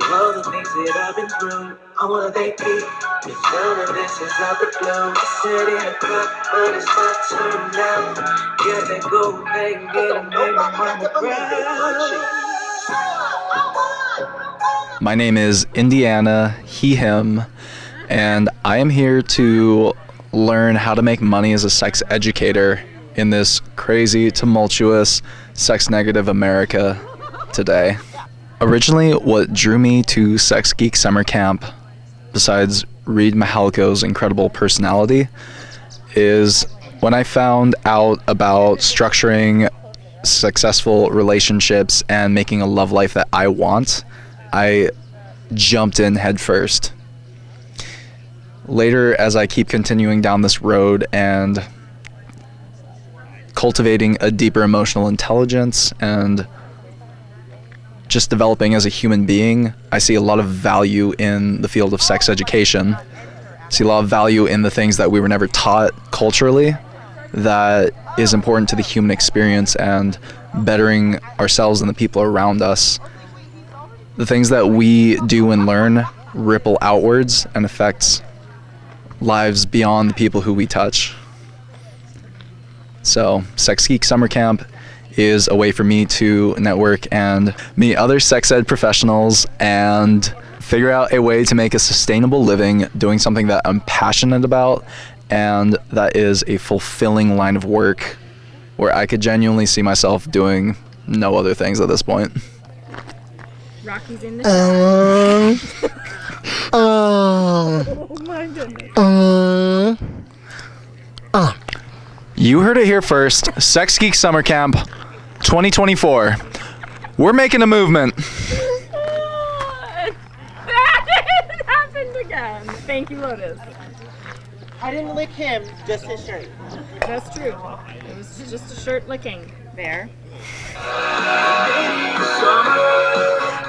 All the things that I've been through, I wanna thank you. Cause none of this is out the blue. I said in a cup, but it's my turn now. Yeah, that go back and get a make my mama proud. My name is Indiana, he, him, and I am here to learn how to make money as a sex educator in this crazy, tumultuous, sex-negative America today. Originally, what drew me to Sex Geek Summer Camp, besides Reed Mahalko's incredible personality, is when I found out about structuring successful relationships and making a love life that I want. I jumped in head first. Later, as I keep continuing down this road and cultivating a deeper emotional intelligence and just developing as a human being, I see a lot of value in the field of sex education. I see a lot of value in the things that we were never taught culturally that is important to the human experience and bettering ourselves and the people around us. The things that we do and learn ripple outwards and affects lives beyond the people who we touch. So, Sex Geek Summer Camp is a way for me to network and meet other sex ed professionals and figure out a way to make a sustainable living doing something that I'm passionate about and that is a fulfilling line of work where I could genuinely see myself doing no other things at this point. Rocky's in the shot. Oh my goodness. You heard it here first. Sex Geek Summer Camp 2024. We're making a movement. That happened again. Thank you, Lotus. I didn't lick him, just his shirt. That's true. It was just a shirt licking there.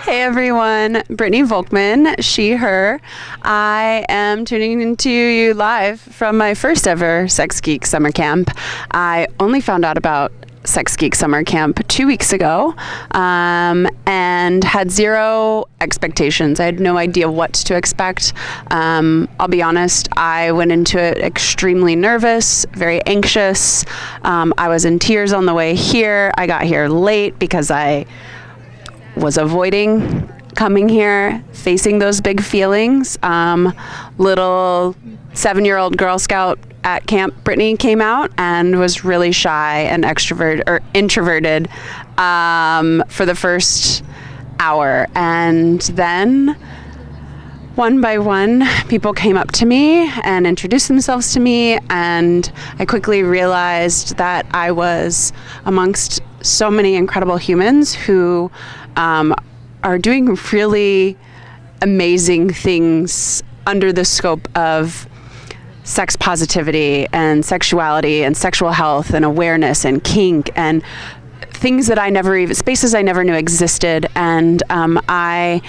Hey everyone, Brittany Volkman, she, her. I am tuning into you live from my first ever Sex Geek Summer Camp. I only found out about Sex Geek Summer Camp 2 weeks ago and had zero expectations. I had no idea what to expect. I'll be honest, I went into it extremely nervous, very anxious. I was in tears on the way here. I got here late because I was avoiding coming here, facing those big feelings. Little 7-year-old Girl Scout at camp, Brittany, came out and was really shy and introverted for the first hour. And then one by one, people came up to me and introduced themselves to me, and I quickly realized that I was amongst so many incredible humans who are doing really amazing things under the scope of sex positivity and sexuality and sexual health and awareness and kink and things that spaces I never knew existed. And I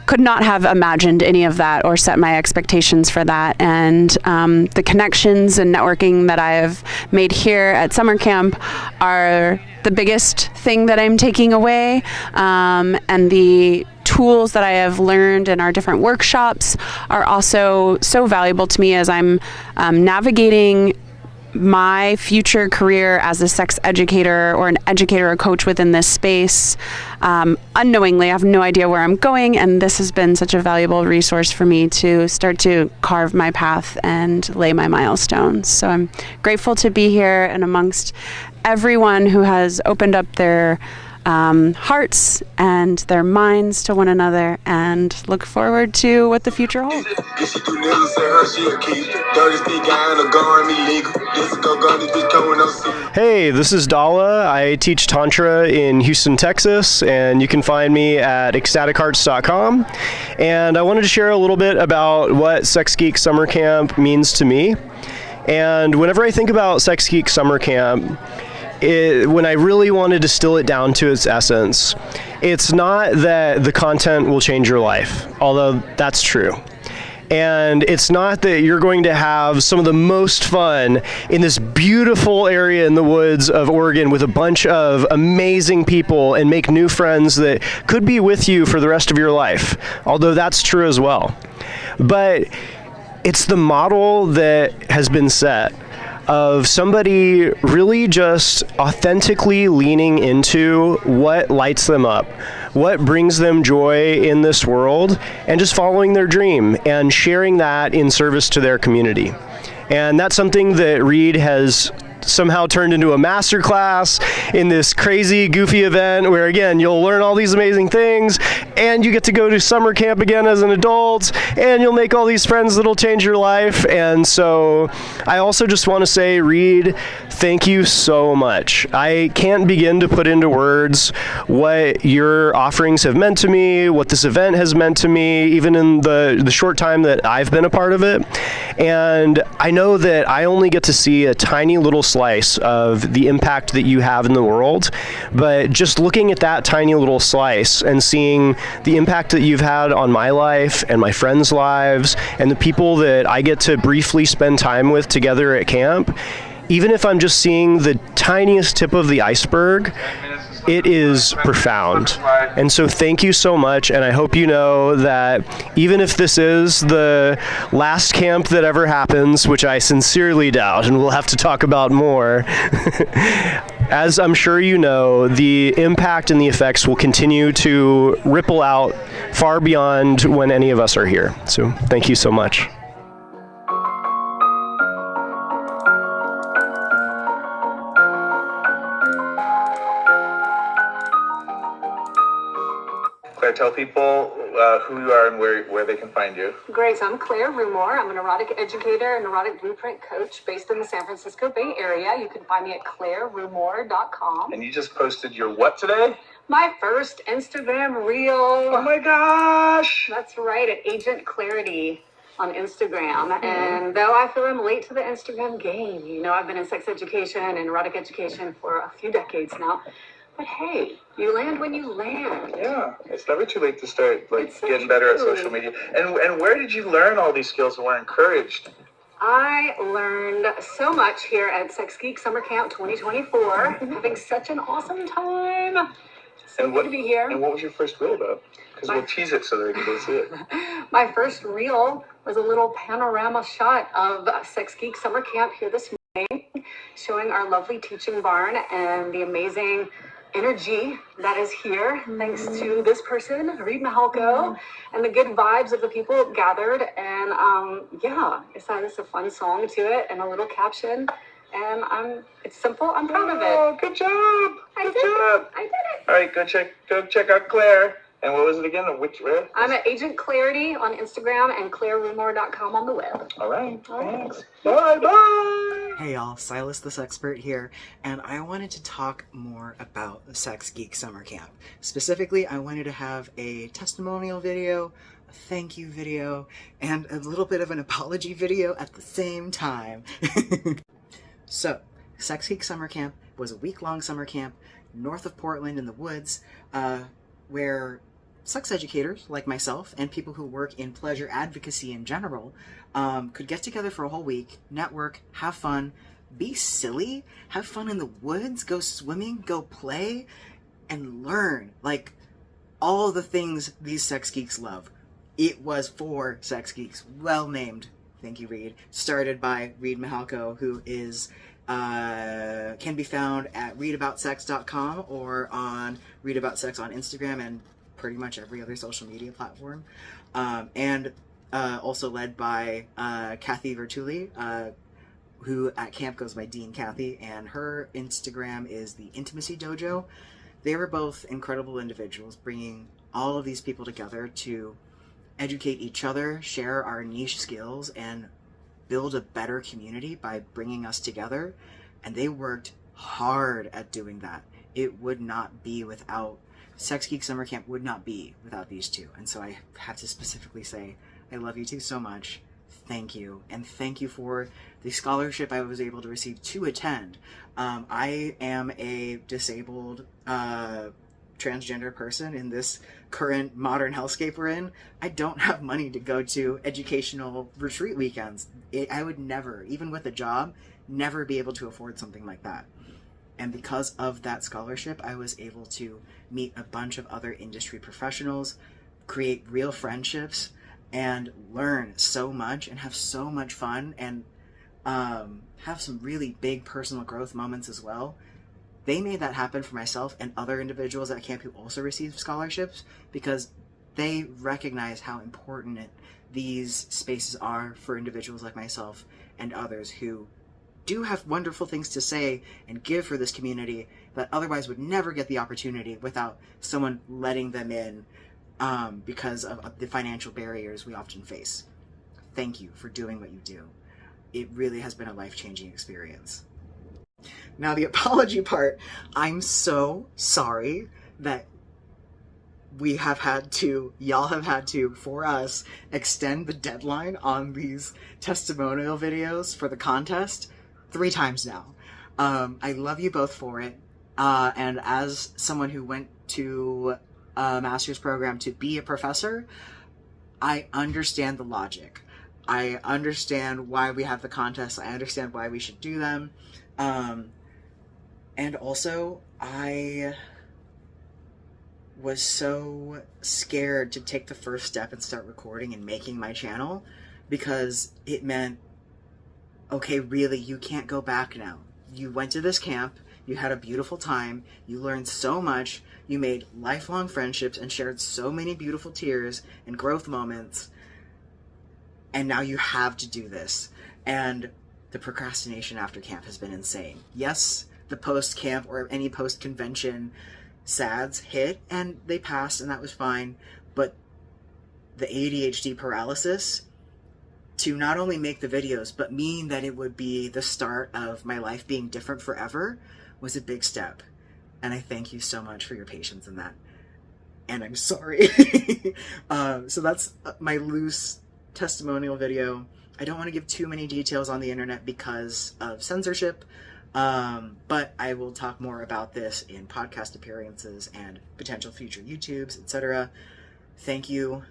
could not have imagined any of that or set my expectations for that. And the connections and networking that I have made here at summer camp are the biggest thing that I'm taking away. And the tools that I have learned in our different workshops are also so valuable to me as I'm navigating my future career as a sex educator or an educator or coach within this space. Unknowingly, I have no idea where I'm going, and this has been such a valuable resource for me to start to carve my path and lay my milestones. So I'm grateful to be here and amongst everyone who has opened up their hearts and their minds to one another, and look forward to what the future holds. Hey, this is Dala. I teach Tantra in Houston, Texas, and you can find me at ecstatichearts.com. And I wanted to share a little bit about what Sex Geek Summer Camp means to me. And whenever I think about Sex Geek Summer Camp, when I really want to distill it down to its essence, it's not that the content will change your life, although that's true. And it's not that you're going to have some of the most fun in this beautiful area in the woods of Oregon with a bunch of amazing people and make new friends that could be with you for the rest of your life, although that's true as well. But it's the model that has been set of somebody really just authentically leaning into what lights them up, what brings them joy in this world, and just following their dream and sharing that in service to their community. And that's something that Reed has somehow turned into a master class in this crazy, goofy event where, again, you'll learn all these amazing things, and you get to go to summer camp again as an adult, and you'll make all these friends that'll change your life. And so I also just want to say, Reed, thank you so much. I can't begin to put into words what your offerings have meant to me, what this event has meant to me, even in the short time that I've been a part of it. And I know that I only get to see a tiny little slice of the impact that you have in the world, but just looking at that tiny little slice and seeing the impact that you've had on my life and my friends' lives and the people that I get to briefly spend time with together at camp, even if I'm just seeing the tiniest tip of the iceberg, it is profound. And so thank you so much, and I hope you know that even if this is the last camp that ever happens, which I sincerely doubt, and we'll have to talk about more, as I'm sure you know, the impact and the effects will continue to ripple out far beyond when any of us are here. So thank you so much. Claire, tell people who you are and where they can find you. Great. So I'm Claire Rumore. I'm an erotic educator and erotic blueprint coach based in the San Francisco Bay Area. You can find me at clairerumore.com. And you just posted your what today? My first Instagram reel. Oh my gosh! That's right, at Agent Clarity on Instagram. And though I feel I'm late to the Instagram game, you know, I've been in sex education and erotic education for a few decades now. But hey, you land when you land. Yeah, it's never too late to start getting better at social media. And where did you learn all these skills and were encouraged? I learned so much here at Sex Geek Summer Camp 2024. Having such an awesome time. So good to be here. And what was your first reel about? Because we'll tease it so they can go see it. My first reel was a little panorama shot of Sex Geek Summer Camp here this morning, showing our lovely teaching barn and the amazing energy that is here, thanks to this person, Reed Mahalko, and the good vibes of the people gathered. And yeah, it's a fun song to it and a little caption. And it's simple. I'm proud of it. Oh, good job! I did it. All right, go check out Claire. And what was it again? Where? I'm at Agent Clarity on Instagram and clairerumore.com on the web. All right, thanks. Bye. Hey y'all, Silas the Sexpert here, and I wanted to talk more about the Sex Geek Summer Camp. Specifically, I wanted to have a testimonial video, a thank you video, and a little bit of an apology video at the same time. So, Sex Geek Summer Camp was a week-long summer camp north of Portland in the woods, where sex educators like myself and people who work in pleasure advocacy in general could get together for a whole week, network, have fun, be silly, have fun in the woods, go swimming, go play, and learn, like, all the things these sex geeks love. It was for sex geeks, well named, thank you Reed, started by Reed Mahalko, who is can be found at readaboutsex.com or on readaboutsex on Instagram and pretty much every other social media platform. And also led by Kathy Vertuli, who at camp goes by Dean Kathy, and her Instagram is the Intimacy Dojo. They were both incredible individuals, bringing all of these people together to educate each other, share our niche skills, and build a better community by bringing us together. And they worked hard at doing that. It would not be without Sex Geek Summer Camp, would not be without these two. And so I have to specifically say, I love you two so much. Thank you. And thank you for the scholarship I was able to receive to attend. I am a disabled transgender person in this current modern hellscape we're in. I don't have money to go to educational retreat weekends. I would never, even with a job, never be able to afford something like that. And because of that scholarship, I was able to meet a bunch of other industry professionals, create real friendships, and learn so much and have so much fun, and have some really big personal growth moments as well. They made that happen for myself and other individuals at camp who also received scholarships, because they recognize how important these spaces are for individuals like myself and others who do have wonderful things to say and give for this community that otherwise would never get the opportunity without someone letting them in because of the financial barriers we often face. Thank you for doing what you do. It really has been a life-changing experience. Now the apology part, I'm so sorry that y'all have had to, for us, extend the deadline on these testimonial videos for the contest 3 times now. I love you both for it. And as someone who went to a master's program to be a professor, I understand the logic. I understand why we have the contests. I understand why we should do them. And also, I was so scared to take the first step and start recording and making my channel because it meant, okay, really, you can't go back now. You went to this camp, you had a beautiful time, you learned so much, you made lifelong friendships and shared so many beautiful tears and growth moments, and now you have to do this. And the procrastination after camp has been insane. Yes, the post-camp or any post-convention SADs hit and they passed and that was fine, but the ADHD paralysis to not only make the videos but mean that it would be the start of my life being different forever was a big step, and I thank you so much for your patience in that, and I'm sorry. So that's my loose testimonial video. I don't want to give too many details on the internet because of censorship, but I will talk more about this in podcast appearances and potential future YouTubes, etc. Thank you,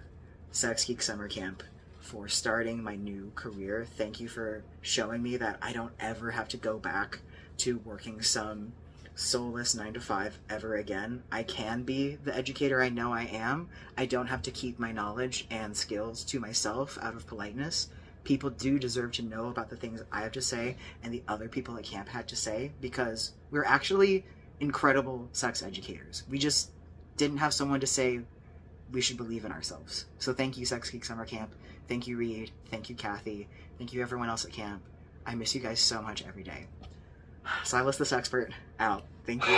Sex Geek Summer Camp, for starting my new career. Thank you for showing me that I don't ever have to go back to working some soulless 9-to-5 ever again. I can be the educator I know I am. I don't have to keep my knowledge and skills to myself out of politeness. People do deserve to know about the things I have to say and the other people at camp had to say, because we're actually incredible sex educators. We just didn't have someone to say we should believe in ourselves. So thank you, Sex Geek Summer Camp. Thank you, Reed. Thank you, Kathy. Thank you, everyone else at camp. I miss you guys so much every day. Silas the Sexpert, out. Thank you.